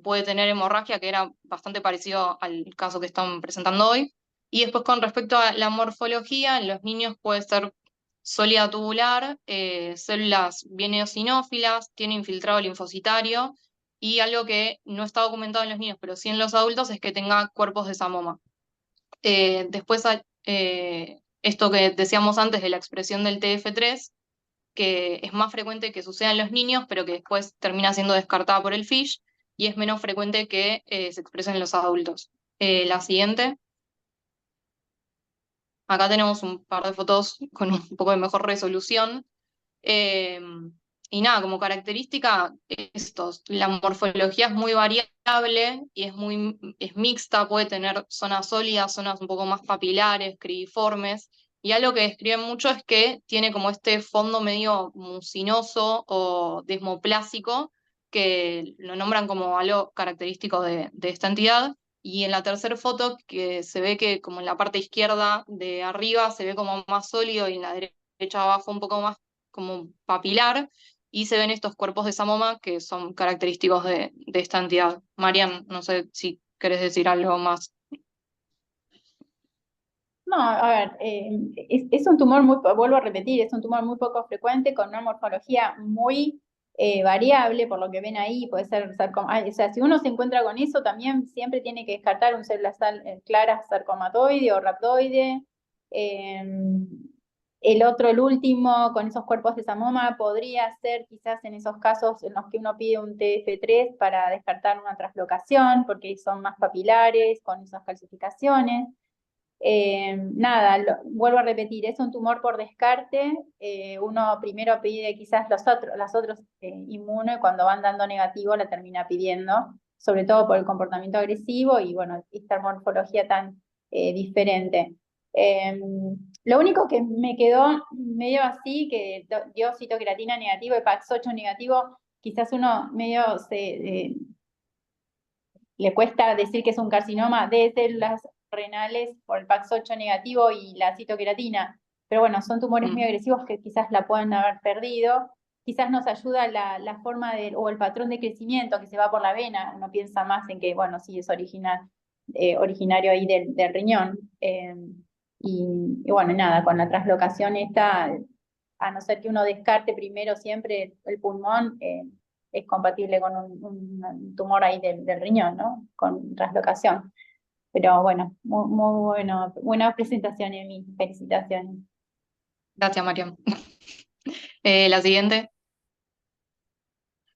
puede tener hemorragia, que era bastante parecido al caso que están presentando hoy. Y después con respecto a la morfología, en los niños puede ser sólida tubular, células bien eosinófilas, tiene infiltrado linfocitario, y algo que no está documentado en los niños, pero sí en los adultos, es que tenga cuerpos de samoma. Después, esto que decíamos antes de la expresión del TF3, que es más frecuente que suceda en los niños, pero que después termina siendo descartada por el FISH, y es menos frecuente que se exprese en los adultos. La siguiente. Acá tenemos un par de fotos con un poco de mejor resolución. Eh, y nada, como característica, la morfología es muy variable y es mixta, puede tener zonas sólidas, zonas un poco más papilares, cribiformes, y algo que describen mucho es que tiene como este fondo medio mucinoso o desmoplásico, que lo nombran como algo característico de esta entidad. Y en la tercera foto, que se ve que como en la parte izquierda de arriba se ve como más sólido, y en la derecha abajo un poco más como papilar, y se ven estos cuerpos de samoma que son característicos de esta entidad. Marian, no sé si querés decir algo más. No, a ver, es un tumor muy, vuelvo a repetir, es un tumor muy poco frecuente, con una morfología muy variable, por lo que ven ahí, puede ser sarcoma, o sea, si uno se encuentra con eso, también siempre tiene que descartar un célula clara sarcomatoide o rhabdoide. El otro, el último, con esos cuerpos de samoma, podría ser quizás en esos casos en los que uno pide un TF3 para descartar una translocación, porque son más papilares, con esas calcificaciones. Nada, vuelvo a repetir, es un tumor por descarte. Uno primero pide quizás las otros inmuno, y cuando van dando negativo la termina pidiendo, sobre todo por el comportamiento agresivo y bueno, esta morfología tan diferente. Lo único que me quedó medio así, que dio citocreatina negativo y PAX8 negativo, quizás uno medio le cuesta decir que es un carcinoma de células renales por el PAX8 negativo y la citoqueratina, pero bueno, son tumores muy agresivos que quizás la pueden haber perdido. Quizás nos ayuda la forma o el patrón de crecimiento que se va por la vena. Uno piensa más en que, bueno, sí es originario ahí del riñón. Y bueno, nada, con la translocación esta, a no ser que uno descarte primero siempre el pulmón, es compatible con un tumor ahí del riñón, ¿no? Con traslocación. Pero bueno, muy bueno, buena presentación, Emi, felicitaciones. Gracias, Mariam. La siguiente.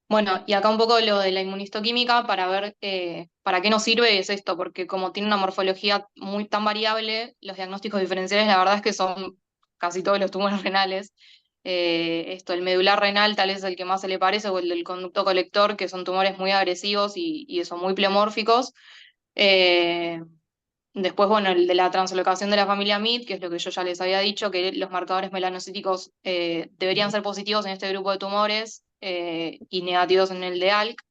Bueno, y acá un poco lo de la inmunistoquímica para ver para qué nos sirve es esto, porque como tiene una morfología muy tan variable, los diagnósticos diferenciales la verdad es que son casi todos los tumores renales. El medular renal tal vez es el que más se le parece, o el del conducto colector, que son tumores muy agresivos y son muy plemórficos. Eh, Después, bueno, el de la translocación de la familia MIT, que es lo que yo ya les había dicho, que los marcadores melanocíticos deberían ser positivos en este grupo de tumores y negativos en el de ALK.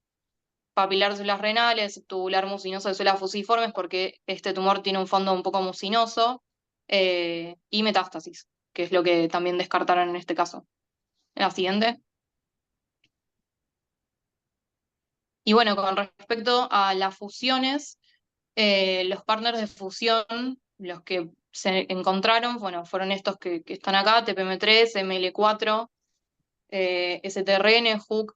Papilar de células renales, tubular mucinoso de células fusiformes, porque este tumor tiene un fondo un poco mucinoso, y metástasis, que es lo que también descartaron en este caso. La siguiente. Y bueno, con respecto a las fusiones, los partners de fusión, los que se encontraron, bueno, fueron estos que están acá, TPM3, ML4, STRN, HUC,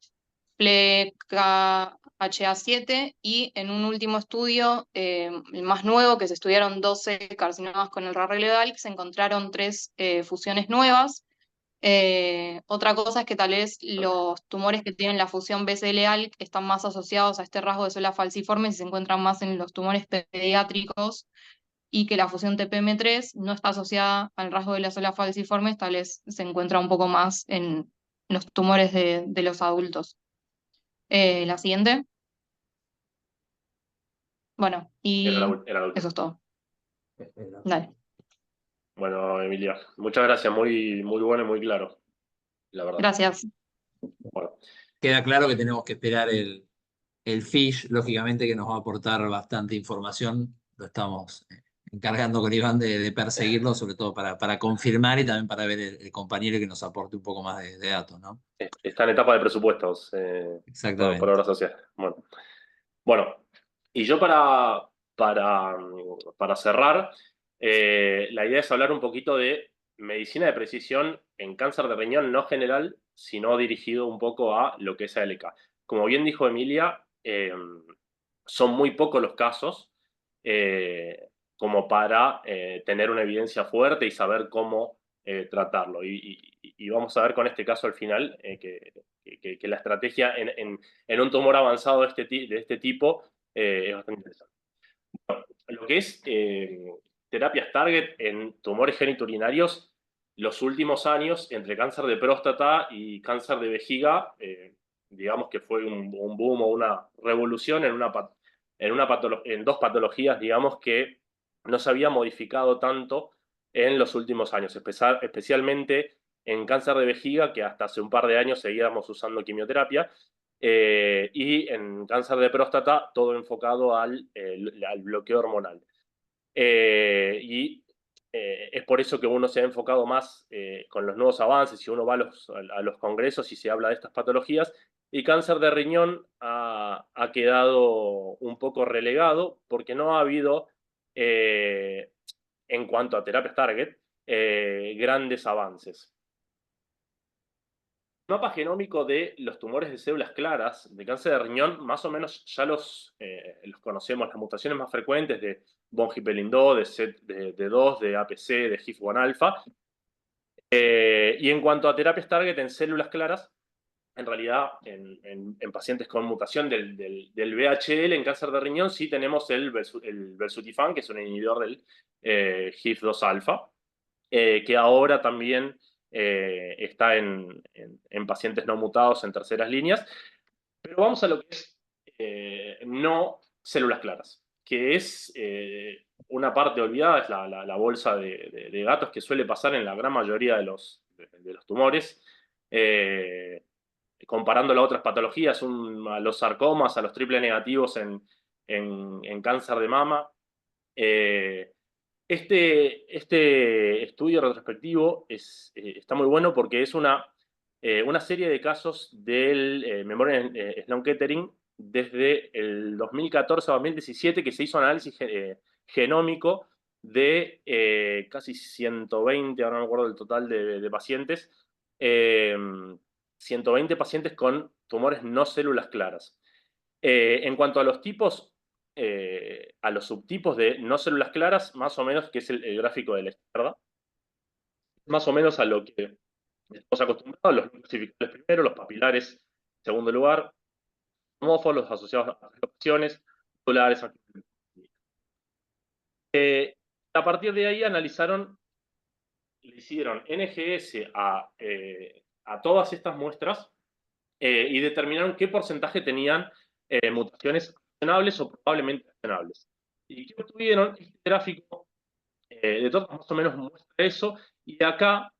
PLECA-HA7, y en un último estudio, el más nuevo, que se estudiaron 12 carcinomas con el RARL de ALK, se encontraron 3 fusiones nuevas. Otra cosa es que tal vez los tumores que tienen la fusión BCL-ALK están más asociados a este rasgo de células falciformes y se encuentran más en los tumores pediátricos, y que la fusión TPM3 no está asociada al rasgo de las células falciformes, tal vez se encuentra un poco más en los tumores de los adultos. La siguiente. Bueno, y Era la última. eso es todo. Dale. Bueno, Emilia, muchas gracias, muy bueno y muy claro, la verdad. Gracias. Bueno, Queda claro que tenemos que esperar el FISH, lógicamente, que nos va a aportar bastante información. Lo estamos encargando con Iván de perseguirlo, sobre todo para confirmar y también para ver el compañero que nos aporte un poco más de datos, ¿no? está en etapa de presupuestos, por Exactamente. obra social. Bueno, y yo para cerrar, la idea es hablar un poquito de medicina de precisión en cáncer de riñón, no general, sino dirigido un poco a lo que es ALK. Como bien dijo Emilia, son muy pocos los casos como para tener una evidencia fuerte y saber cómo tratarlo. Y vamos a ver con este caso al final que la estrategia en un tumor avanzado de este tipo es bastante interesante. Lo que es terapias target en tumores geniturinarios, los últimos años, entre cáncer de próstata y cáncer de vejiga, digamos que fue un boom o una revolución en dos patologías, digamos, que no se había modificado tanto en los últimos años, especialmente en cáncer de vejiga, que hasta hace un par de años seguíamos usando quimioterapia, y en cáncer de próstata todo enfocado al bloqueo hormonal. Es por eso que uno se ha enfocado más con los nuevos avances, si uno va a los congresos y se habla de estas patologías, y cáncer de riñón ha quedado un poco relegado porque no ha habido, en cuanto a terapias target, grandes avances. El mapa genómico de los tumores de células claras de cáncer de riñón, más o menos ya los conocemos, las mutaciones más frecuentes de von Hippel-Lindau, de SETD2, de APC, de HIF-1-alfa. Y en cuanto a terapias target en células claras, en realidad en pacientes con mutación del VHL en cáncer de riñón sí tenemos el belzutifan, que es un inhibidor del HIF-2-alfa, que ahora también está en pacientes no mutados en terceras líneas. Pero vamos a lo que es no células claras, que es una parte olvidada, es la bolsa de gatos que suele pasar en la gran mayoría de los tumores. Comparando a otras patologías, a los sarcomas, a los triple negativos en cáncer de mama. Este estudio retrospectivo está muy bueno porque es una serie de casos del Memorial Sloan Kettering desde el 2014 a 2017, que se hizo análisis genómico de casi 120, ahora no me acuerdo del total de pacientes, 120 pacientes con tumores no células claras. En cuanto a los tipos, a los subtipos de no células claras, más o menos, que es el gráfico de la izquierda, más o menos a lo que estamos acostumbrados, los clasificables primero, los papilares en segundo lugar, homófolos asociados a afecciones, tubulares. A partir de ahí analizaron, le hicieron NGS a todas estas muestras y determinaron qué porcentaje tenían mutaciones accionables o probablemente accionables. ¿Y qué obtuvieron? Este gráfico de todos más o menos muestra eso, y acá,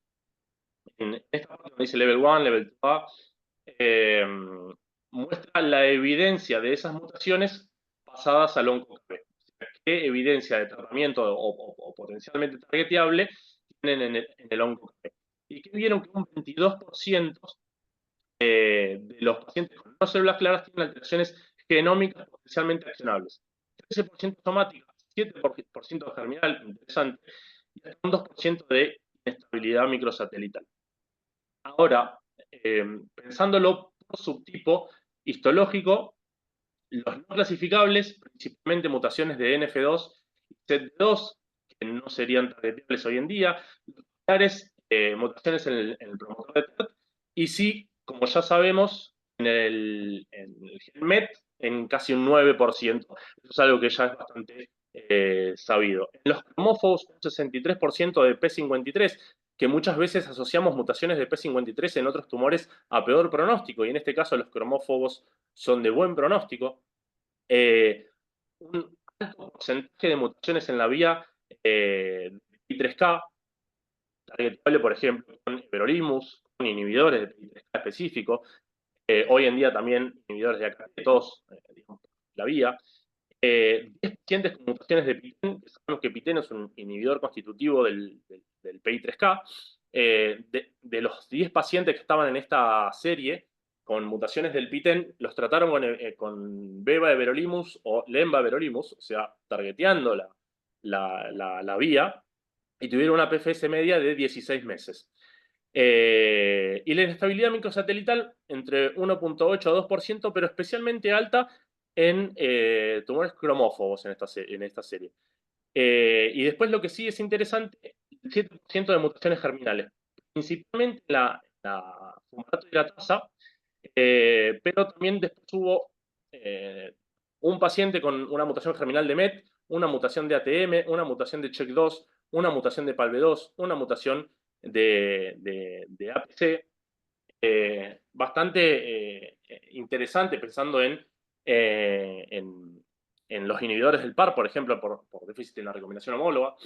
en esta parte donde dice Level 1, Level 2A, muestra la evidencia de esas mutaciones pasadas al OncoKB. ¿Qué evidencia de tratamiento o potencialmente targeteable tienen en el OncoKB? Y que vieron que un 22% de los pacientes con no células claras tienen alteraciones genómicas potencialmente accionables. 13% somática, 7% germinal, interesante, y hasta un 2% de inestabilidad microsatelital. Ahora, pensándolo por subtipo histológico, los no clasificables, principalmente mutaciones de NF2 y ZD2, que no serían targetables hoy en día, los populares, mutaciones en el promotor de TERT, y sí, como ya sabemos, en el gen MET en casi un 9%. Eso es algo que ya es bastante sabido. En los cromófobos, un 63% de P53, que muchas veces asociamos mutaciones de P53 en otros tumores a peor pronóstico, y en este caso los cromófobos son de buen pronóstico. Un alto porcentaje de mutaciones en la vía PI3K, targetable, por ejemplo, con everolimus, con inhibidores de PI3K específico, hoy en día también inhibidores de AKT2, digamos, la vía. 10 pacientes con mutaciones de PITEN, que sabemos que PITEN es un inhibidor constitutivo del PI3K. De los 10 pacientes que estaban en esta serie con mutaciones del PITEN, los trataron con Beva everolimus o Lemba everolimus, o sea, targeteando la vía, y tuvieron una PFS media de 16 meses. Y la inestabilidad microsatelital entre 1.8 a 2%, pero especialmente alta en tumores cromófobos en esta serie. Y después lo que sí es interesante, el 7% de mutaciones germinales, principalmente la fumarato hidratasa, pero también después hubo un paciente con una mutación germinal de MET, una mutación de ATM, una mutación de CHEK2, una mutación de PALB2, una mutación de APC, bastante interesante pensando en los inhibidores del PAR, por ejemplo, por déficit en la recombinación homóloga.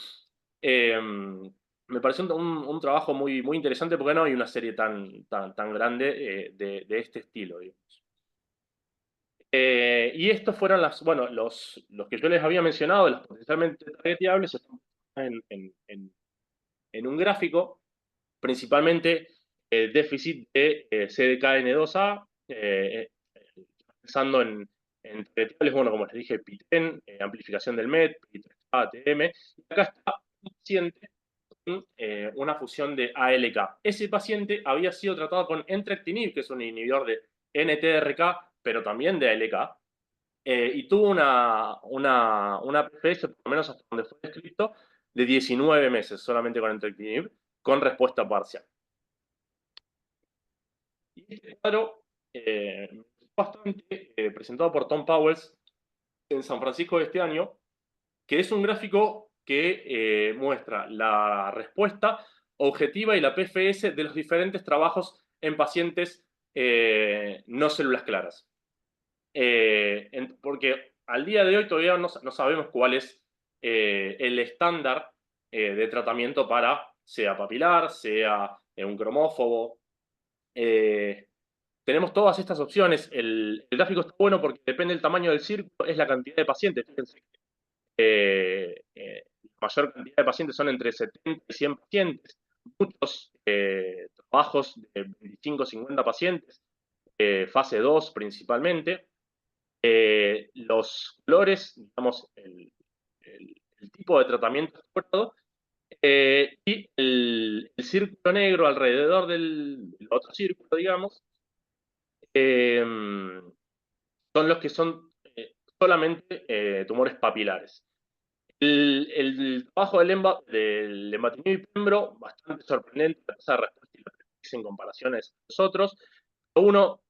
Me pareció un trabajo muy, muy interesante porque no hay una serie tan grande de este estilo, digamos. Y estos fueron los que yo les había mencionado, los potencialmente targeteables, están en un gráfico, principalmente el déficit de CDKN2A, pensando en targetables, bueno, como les dije, PITEN, amplificación del MET, PI3K, ATM, y acá está un paciente con una fusión de ALK. Ese paciente había sido tratado con entrectinib, que es un inhibidor de NTRK, pero también de ALK, y tuvo una PFS, por lo menos hasta donde fue descrito, de 19 meses solamente con entrectinib, con respuesta parcial. Y este cuadro, bastante presentado por Tom Powers en San Francisco de este año, que es un gráfico que muestra la respuesta objetiva y la PFS de los diferentes trabajos en pacientes no células claras. Porque al día de hoy todavía no sabemos cuál es el estándar de tratamiento para sea papilar, sea un cromófobo. Tenemos todas estas opciones. El gráfico está bueno porque depende del tamaño del círculo, es la cantidad de pacientes. Fíjense que la mayor cantidad de pacientes son entre 70 y 100 pacientes. Muchos trabajos de 25 50 pacientes, fase 2 principalmente. Los colores, digamos, el tipo de tratamiento explorado, y el círculo negro alrededor de los otro círculo, digamos, son los que son solamente tumores papilares. El trabajo del lenvatinib y pembro, bastante sorprendente, la tasa de respuesta y la eficacia en comparaciones a nosotros. Uno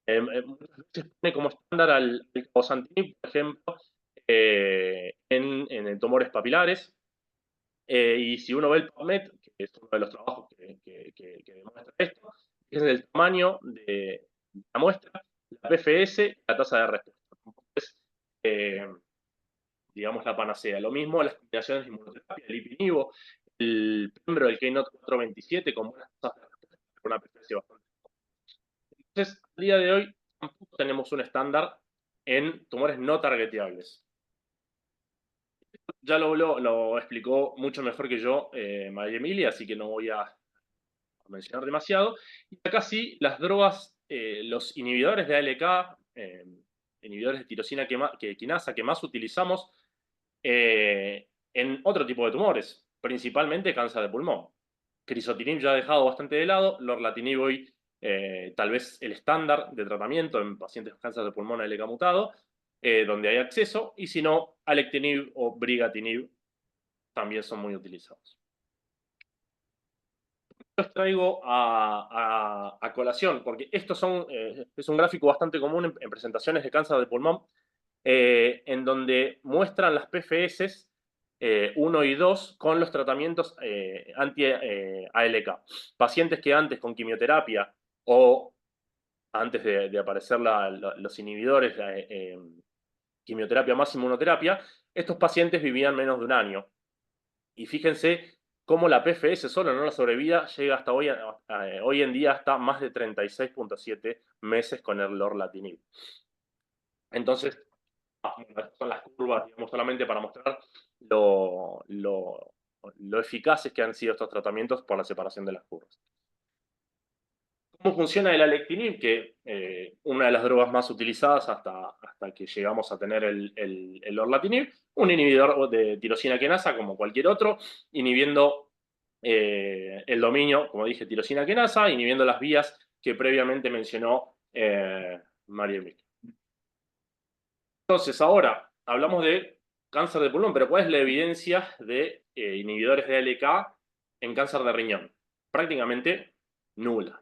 muchas veces pone como estándar al cabozantinib, por ejemplo, en tumores papilares. Y si uno ve el PubMed, que es uno de los trabajos que demuestra esto, es el tamaño de la muestra, la PFS, la tasa de respuesta. Entonces, digamos, la panacea. Lo mismo las combinaciones de inmunoterapia, el ipinivo, el pembro, el Keynote 427, con buenas tasas de respuesta, con una PFS bastante. Entonces, al día de hoy, tampoco tenemos un estándar en tumores no targeteables. Ya lo explicó mucho mejor que yo María Emilia, así que no voy a mencionar demasiado. Y acá sí, las drogas, los inhibidores de ALK, inhibidores de tirosina quinasa que más utilizamos en otro tipo de tumores, principalmente cáncer de pulmón. Crizotinib ya ha dejado bastante de lado, lorlatinib hoy tal vez el estándar de tratamiento en pacientes con cáncer de pulmón ALK mutado, donde hay acceso, y si no, alectinib o brigatinib también son muy utilizados. Los traigo a colación, porque estos es un gráfico bastante común en presentaciones de cáncer de pulmón, en donde muestran las PFS 1 y 2 con los tratamientos anti-ALK. Pacientes que antes con quimioterapia o antes de aparecer los inhibidores, quimioterapia más inmunoterapia, estos pacientes vivían menos de un año. Y fíjense cómo la PFS solo, no la sobrevida, llega hasta hoy en día hasta más de 36.7 meses con el lorlatinib. Entonces, estas son las curvas, digamos, solamente para mostrar lo eficaces que han sido estos tratamientos por la separación de las curvas. ¿Cómo funciona el alectinib? Que una de las drogas más utilizadas hasta que llegamos a tener el lorlatinib, un inhibidor de tirosina quinasa como cualquier otro, inhibiendo el dominio, como dije, tirosina quinasa, inhibiendo las vías que previamente mencionó María Emilia. Entonces, ahora hablamos de cáncer de pulmón, pero ¿cuál es la evidencia de inhibidores de ALK en cáncer de riñón? Prácticamente nula.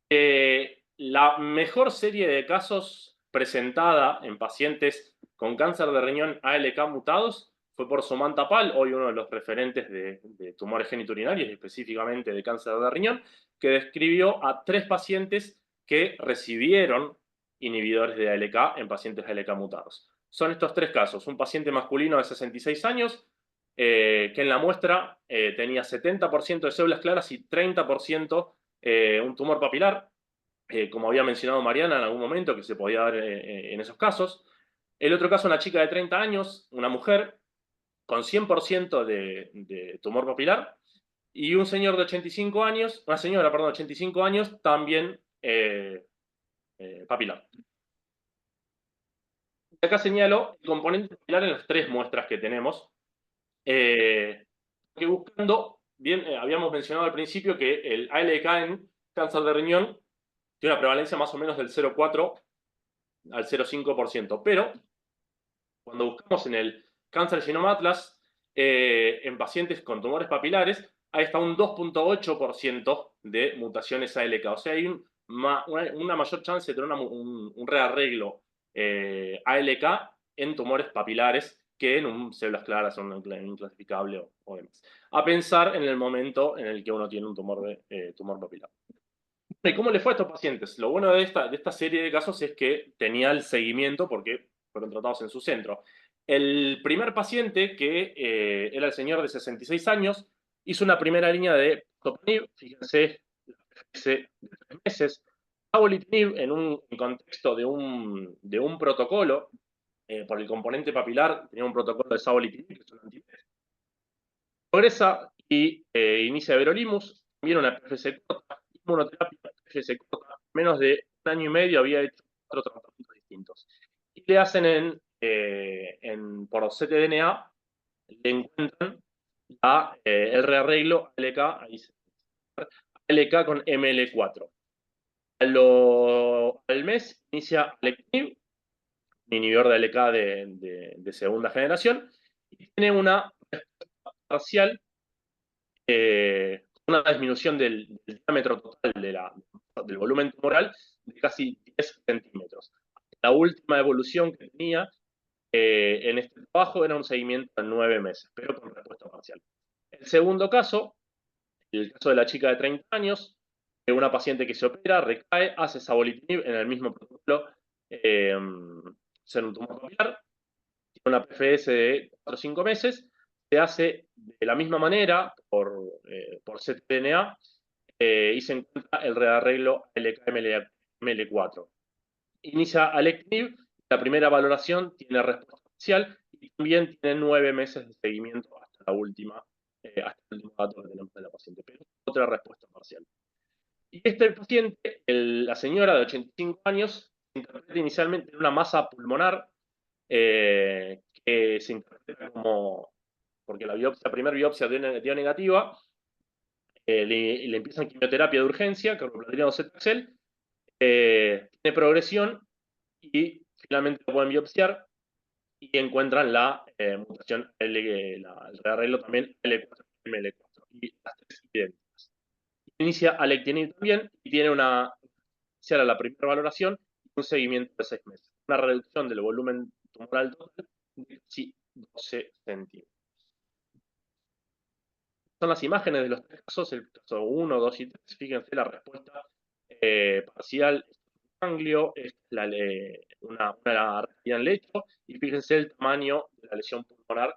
La mejor serie de casos presentada en pacientes con cáncer de riñón ALK mutados fue por Sumanta Pal, hoy uno de los referentes de tumores genitourinarios y específicamente de cáncer de riñón, que describió a 3 pacientes que recibieron inhibidores de ALK en pacientes ALK mutados. Son estos 3 casos. Un paciente masculino de 66 años, que en la muestra tenía 70% de células claras y 30% un tumor papilar, como había mencionado Mariana en algún momento, que se podía dar en esos casos. El otro caso, una chica de 30 años, una mujer, con 100% de tumor papilar, y un señor de 85 años, una señora, perdón, de 85 años, también papilar. Acá señalo el componente papilar en las 3 muestras que tenemos, que buscando, bien, habíamos mencionado al principio que el ALK en cáncer de riñón tiene una prevalencia más o menos del 0,4 al 0,5%, pero cuando buscamos en el Cancer Genome Atlas, en pacientes con tumores papilares, hay hasta un 2,8% de mutaciones ALK. O sea, hay una mayor chance de tener un rearreglo ALK en tumores papilares que en células claras o un inclasificable o demás. A pensar en el momento en el que uno tiene un tumor papilar. ¿Y cómo le fue a estos pacientes? Lo bueno de esta serie de casos es que tenía el seguimiento porque fueron tratados en su centro. El primer paciente, que era el señor de 66 años, hizo una primera línea de topanib, fíjense, de 3 meses, savolitinib en contexto de un protocolo, por el componente papilar, tenía un protocolo de savolitinib, que es un antibiótico. Progresa y inicia everolimus, también una PFS corta, inmunoterapia, PFS corta, menos de un año y medio había hecho 4 tratamientos distintos. Y le hacen por ctDNA, le encuentran el rearreglo ALK, ahí LK con ML4. Al mes inicia Alectinib, un inhibidor de LK de segunda generación, y tiene una respuesta parcial, una disminución del diámetro total del volumen tumoral de casi 10 centímetros. La última evolución que tenía en este trabajo era un seguimiento de 9 meses, pero con respuesta parcial. El segundo caso, el caso de la chica de 30 años, una paciente que se opera, recae, hace savolitinib en el mismo protocolo, ser un tumor papilar, tiene una PFS de 4 o 5 meses, se hace de la misma manera por ctDNA y se encuentra el rearreglo LK-ML4. Inicia alectinib, la primera valoración tiene respuesta parcial y también tiene 9 meses de seguimiento hasta el último dato que tenemos de la paciente, pero otra respuesta parcial. Y este paciente, la señora de 85 años, se interpreta inicialmente en una masa pulmonar que se interpreta como, porque la primera biopsia dio negativa, le empiezan quimioterapia de urgencia, carboplatina o Cetaxel, tiene progresión y finalmente lo pueden biopsiar y encuentran la mutación, el rearreglo también L4, ML4, y las tres idénticas. Inicia alectinib también y tiene inicial a la primera valoración y un seguimiento de 6 meses. Una reducción del volumen tumoral total de casi 12 centímetros. Son las imágenes de los tres casos, el caso 1, 2 y 3. Fíjense la respuesta parcial ganglio, es una realidad en lecho, y fíjense el tamaño de la lesión pulmonar,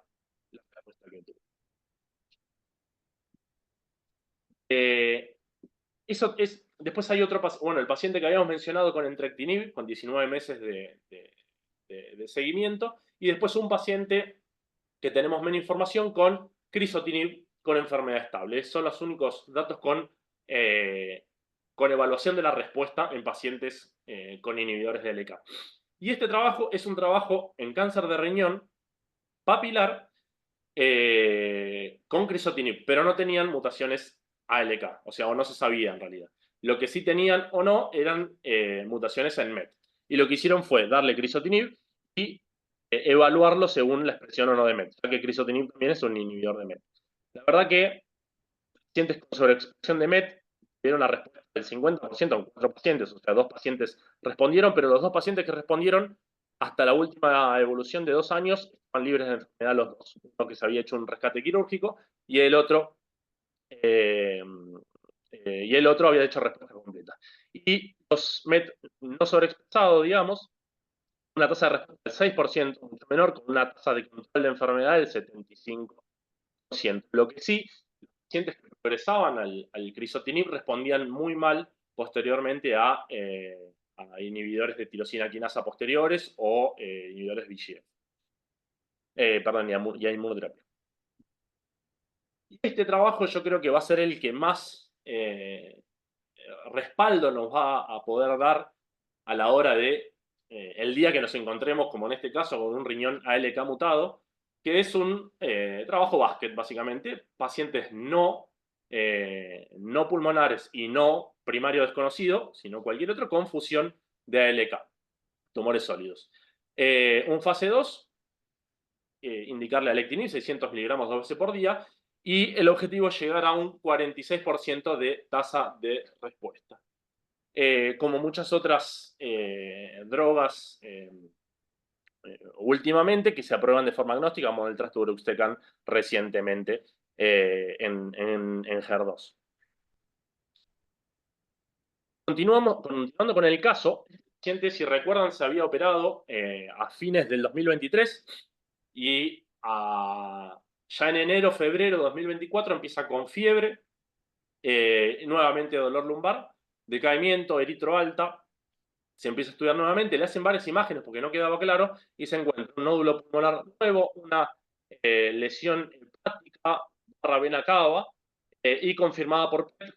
la respuesta que tuvo. Después hay otro paciente, bueno, el paciente que habíamos mencionado con entrectinib, con 19 meses de seguimiento, y después un paciente que tenemos menos información con crizotinib con enfermedad estable. Son los únicos datos con evaluación de la respuesta en pacientes con inhibidores de LK. Y este trabajo es un trabajo en cáncer de riñón papilar con crizotinib, pero no tenían mutaciones ALK, o sea, o no se sabía en realidad. Lo que sí tenían o no eran mutaciones en MET. Y lo que hicieron fue darle crizotinib y evaluarlo según la expresión o no de MET, ya que crizotinib también es un inhibidor de MET. La verdad que pacientes con sobreexpresión de MET tuvieron una respuesta del 50% en 4 pacientes, o sea, 2 pacientes respondieron, pero los 2 pacientes que respondieron hasta la última evolución de 2 años estaban libres de enfermedad los dos. Uno que se había hecho un rescate quirúrgico y el otro había hecho respuesta completa. Y los MET no sobreexpresados, digamos, una tasa de respuesta del 6%, mucho menor, con una tasa de control de enfermedad del 75%. Lo que sí, los pacientes que progresaban al crizotinib respondían muy mal posteriormente a inhibidores de tirosina quinasa posteriores o inhibidores VEGF. Y a inmunoterapia. Y este trabajo yo creo que va a ser el que más respaldo nos va a poder dar a la hora de el día que nos encontremos, como en este caso, con un riñón ALK mutado, que es un trabajo básquet, básicamente, pacientes no pulmonares y no primario desconocido, sino cualquier otro, con fusión de ALK, tumores sólidos. Un fase 2, indicarle alectinib, 600 miligramos 2 veces por día, y el objetivo es llegar a un 46% de tasa de respuesta. Como muchas otras drogas últimamente que se aprueban de forma agnóstica, como el trastuzumab recientemente en HER2. Continuando con el caso, el paciente, si recuerdan, se había operado a fines del 2023 y ya en enero, febrero de 2024 empieza con fiebre, nuevamente dolor lumbar, decaimiento, eritro alta, se empieza a estudiar nuevamente, le hacen varias imágenes porque no quedaba claro y se encuentra un nódulo pulmonar nuevo, una lesión hepática barra vena cava y confirmada por PET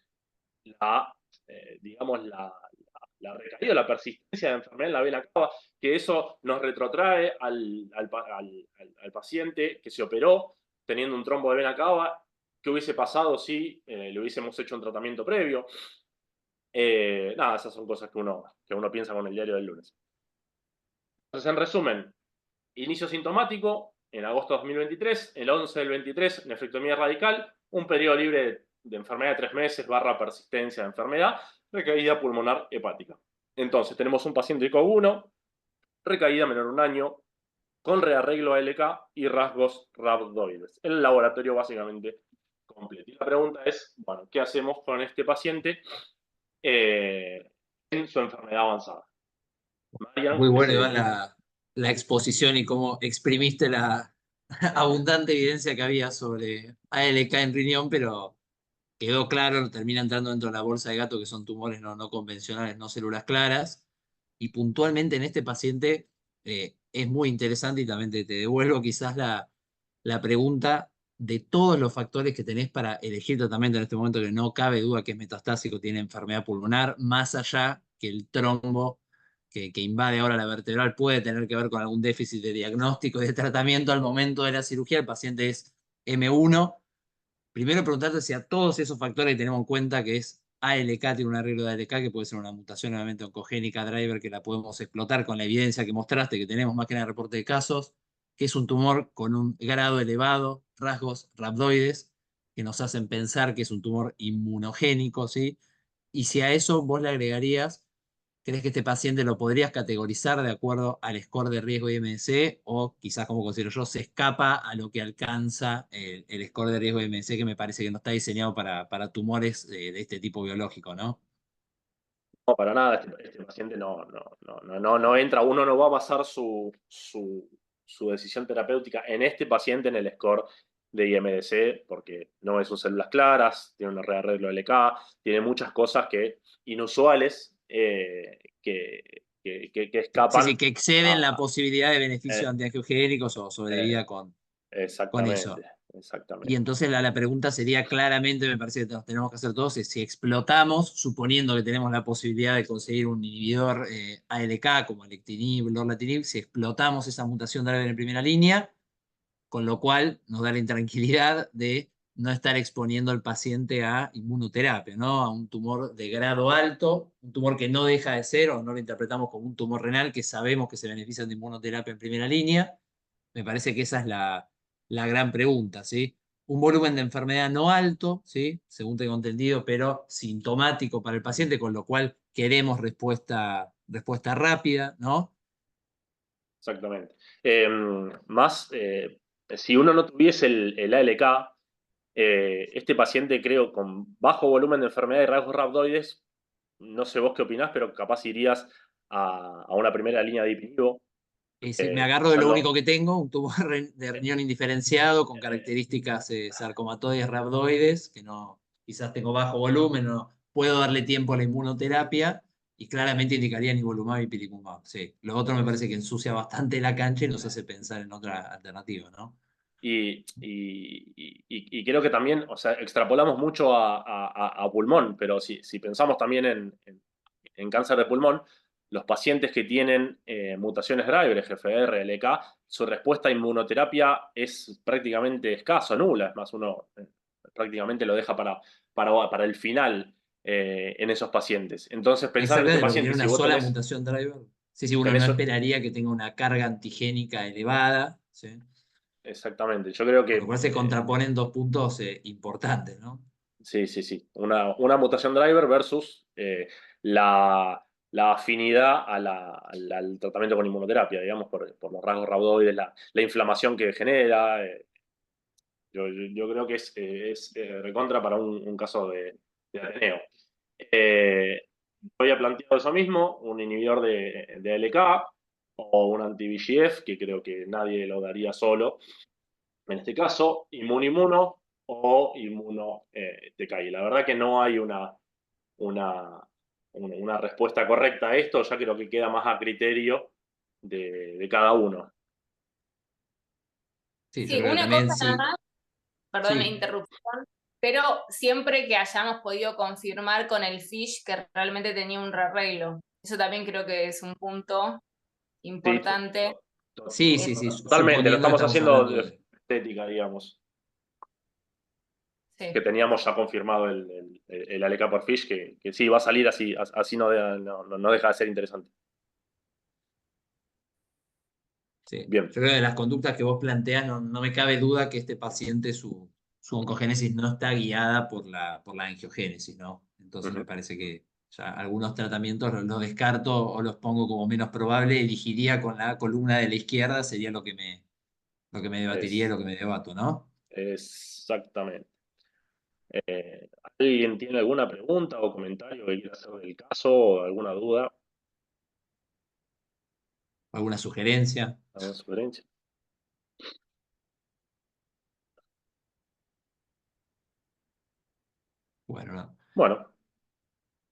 la recaída, la persistencia de enfermedad en la vena cava, que eso nos retrotrae al paciente que se operó teniendo un trombo de vena cava, ¿Qué hubiese pasado si le hubiésemos hecho un tratamiento previo? Nada, esas son cosas que uno piensa con el diario del lunes. Entonces, en resumen, inicio sintomático en agosto de 2023, el 11 del 23, nefrectomía radical, un periodo libre de enfermedad de 3 meses / persistencia de enfermedad, recaída pulmonar hepática. Entonces, tenemos un paciente con 1, recaída menor de 1 año, con rearreglo ALK y rasgos rhabdoides. El laboratorio básicamente completo. Y la pregunta es, bueno, ¿qué hacemos con este paciente en su enfermedad avanzada? Marian, Muy bueno, Iván, la exposición y cómo exprimiste la abundante evidencia que había sobre ALK en riñón, pero quedó claro, termina entrando dentro de la bolsa de gato, que son tumores no convencionales, no células claras. Y puntualmente en este paciente es muy interesante y también te devuelvo quizás la pregunta de todos los factores que tenés para elegir tratamiento en este momento, que no cabe duda que es metastásico, tiene enfermedad pulmonar, más allá que el trombo que invade ahora la vertebral puede tener que ver con algún déficit de diagnóstico y de tratamiento al momento de la cirugía. El paciente es M1. Primero preguntarte si a todos esos factores que tenemos en cuenta, que es ALK, tiene un arreglo de ALK, que puede ser una mutación nuevamente oncogénica driver, que la podemos explotar con la evidencia que mostraste, que tenemos más que nada reporte de casos, que es un tumor con un grado elevado, rasgos rhabdoides, que nos hacen pensar que es un tumor inmunogénico, ¿sí? Y si a eso vos le agregarías, ¿crees que este paciente lo podrías categorizar de acuerdo al score de riesgo IMC o quizás, como considero yo, se escapa a lo que alcanza el score de riesgo IMC, que me parece que no está diseñado para tumores de este tipo biológico, ¿no? No, para nada, este paciente no entra, uno no va a basar su decisión terapéutica en este paciente en el score de IMDC, porque no es sus células claras, tiene un rearreglo LK, tiene muchas cosas inusuales que Sí, escapan sí, que exceden la posibilidad de beneficios eh, antiangiogénicos o eh, sobrevida con eso. exactamente, Y exactamente. entonces la pregunta sería claramente, me parece que nos tenemos que hacer todos, es si explotamos, suponiendo que tenemos la posibilidad de conseguir un inhibidor ALK como alectinib, lorlatinib, si explotamos esa mutación driver en primera línea, con lo cual nos da la intranquilidad de no estar exponiendo al paciente a inmunoterapia, ¿no? A un tumor de grado alto, un tumor que no deja de ser, o no lo interpretamos como un tumor renal, que sabemos que se benefician de inmunoterapia en primera línea. Me parece que esa es la gran pregunta, ¿sí? Un volumen de enfermedad no alto, ¿sí? Según tengo entendido, pero sintomático para el paciente, con lo cual queremos respuesta rápida, ¿no? Exactamente. Si uno no tuviese el ALK, este paciente, creo, con bajo volumen de enfermedad y rasgos rhabdoides, no sé vos qué opinás, pero capaz irías a una primera línea de ipinivo, Si me agarro de lo pensando, único que tengo, un tumor de riñón indiferenciado con características sarcomatoides rhabdoides, que no, quizás tengo bajo volumen, no puedo darle tiempo a la inmunoterapia y claramente indicaría nivolumab y pilimumab. Sí. Lo otro me parece que ensucia bastante la cancha y nos hace pensar en otra alternativa, ¿no? y creo que también, o sea, extrapolamos mucho a pulmón, pero si pensamos también en cáncer de pulmón, los pacientes que tienen mutaciones driver, GFR, LK, su respuesta a inmunoterapia es prácticamente escaso, nula. Es más, uno prácticamente lo deja para el final en esos pacientes. Entonces, pensar en este Exactamente, porque paciente, tiene si una vos sola mutación driver. Sí, sí, uno no tenés esperaría que tenga una carga antigénica elevada, ¿sí? exactamente, yo creo Con lo que cual se contraponen dos puntos importantes, ¿no? sí, sí, sí. Una mutación driver versus la afinidad al tratamiento con inmunoterapia, digamos, por los rasgos rhabdoides, la inflamación que genera. Yo creo que es recontra para un caso de Ateneo. Eh, yo había planteado eso mismo, un inhibidor de ALK o un anti-VEGF, que creo que nadie lo daría solo. En este caso, inmuno o inmuno TKI. La verdad que no hay una, una respuesta correcta a esto, ya creo que queda más a criterio de cada uno. Sí, yo Sí, creo que una cosa también nada sí. más, perdón la Sí, interrupción, pero siempre que hayamos podido confirmar con el FISH que realmente tenía un rearreglo. Eso también creo que es un punto Sí, importante. sí, Eh, sí, sí, totalmente, lo suponiendo que estamos estamos haciendo hablando de de... estética, digamos. Sí. que teníamos ya confirmado el ALK por FISH, que sí, va a salir así no deja de ser interesante. Sí. Bien. Yo creo que de las conductas que vos planteas no me cabe duda que este paciente, su oncogénesis no está guiada por la angiogénesis, ¿no? Entonces me parece que ya algunos tratamientos los descarto o los pongo como menos probable. Elegiría con la columna de la izquierda, sería lo que me debatiría y lo que me debato, ¿no? Exactamente. ¿Alguien tiene alguna pregunta o comentario que quiera hacer del caso o alguna duda, ¿Alguna sugerencia? alguna sugerencia? Bueno, no. Bueno,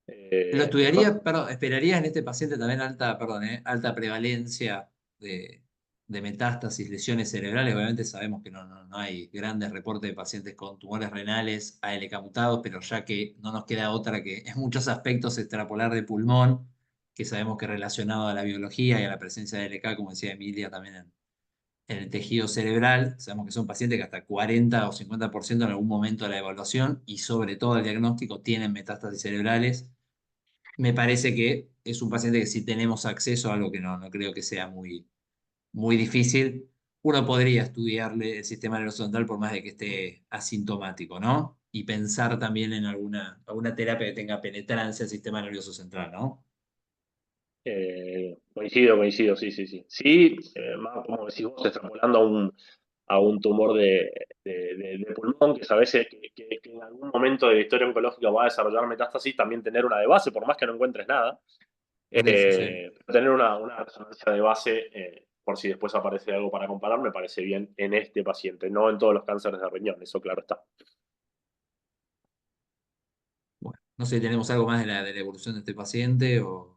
¿Lo no, estudiaría, perdón, esperarías en este paciente también alta prevalencia de metástasis, lesiones cerebrales? Obviamente sabemos que no hay grandes reportes de pacientes con tumores renales ALK mutados, pero ya que no nos queda otra que en muchos aspectos extrapolar de pulmón, que sabemos que relacionado a la biología y a la presencia de ALK, como decía Emilia, también en el tejido cerebral, sabemos que son pacientes que hasta 40 o 50% en algún momento de la evaluación y sobre todo el diagnóstico tienen metástasis cerebrales. Me parece que es un paciente que si tenemos acceso a algo que no creo que sea muy difícil, uno podría estudiarle el sistema nervioso central por más de que esté asintomático, ¿no? Y pensar también en alguna terapia que tenga penetrancia al sistema nervioso central, ¿no? coincido, sí. Sí, más como decís vos, extrapolando a un tumor de pulmón, que sabes que en algún momento de la historia oncológica va a desarrollar metástasis, también tener una de base, por más que no encuentres nada. Por eso, sí. Tener una resonancia de base, por si después aparece algo para comparar, me parece bien en este paciente, no en todos los cánceres de riñón, eso claro está. Bueno, no sé si tenemos algo más de la evolución de este paciente o...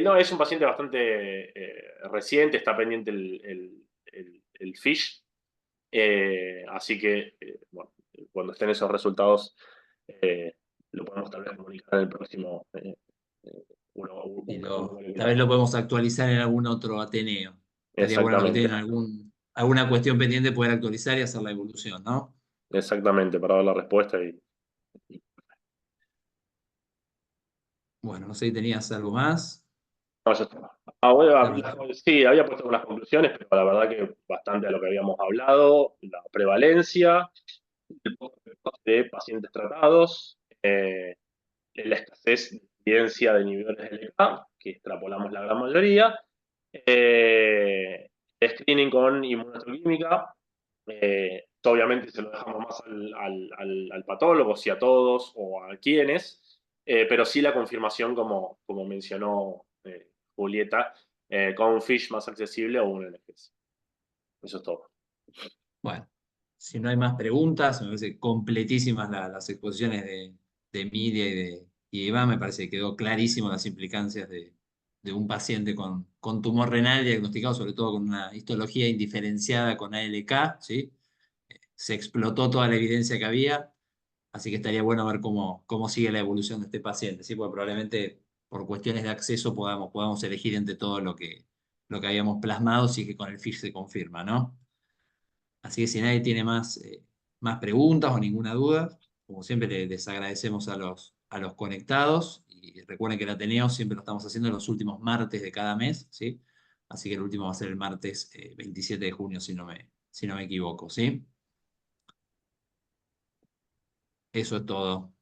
No, es un paciente bastante reciente, está pendiente el FISH, así que, bueno, cuando estén esos resultados, lo podemos tal vez comunicar en el próximo. Y Un tal vez molecular. lo podemos actualizar en algún otro Ateneo. Estaría bueno cuando Exactamente, tienen alguna cuestión pendiente poder actualizar y hacer la evolución, ¿no? exactamente, para dar la respuesta y- Bueno, no sé si tenías algo más. no, ya está. Sí, había puesto unas conclusiones, pero la verdad que bastante a lo que habíamos hablado, la prevalencia, el poco de pacientes tratados, la escasez de evidencia de inhibidores de LK, que extrapolamos la gran mayoría, screening con inmunohistoquímica, obviamente se lo dejamos más al patólogo, si a todos o a quienes, pero sí la confirmación, como mencionó Julieta, con un FISH más accesible o un NGS. Eso es todo. Bueno, si no hay más preguntas, me parece completísimas las exposiciones de Emilia y de Iván. Me parece que quedó clarísimo las implicancias de un paciente con tumor renal diagnosticado, sobre todo con una histología indiferenciada con ALK, ¿sí? Se explotó toda la evidencia que había, así que estaría bueno ver cómo sigue la evolución de este paciente, ¿sí? Porque probablemente por cuestiones de acceso podamos elegir entre todo lo que habíamos plasmado, si es que con el FISH se confirma, ¿no? Así que si nadie tiene más preguntas o ninguna duda, como siempre les agradecemos a los conectados y recuerden que el Ateneo siempre lo estamos haciendo los últimos martes de cada mes, ¿sí? Así que el último va a ser el martes 27 de junio, si no me equivoco, ¿sí? Eso es todo.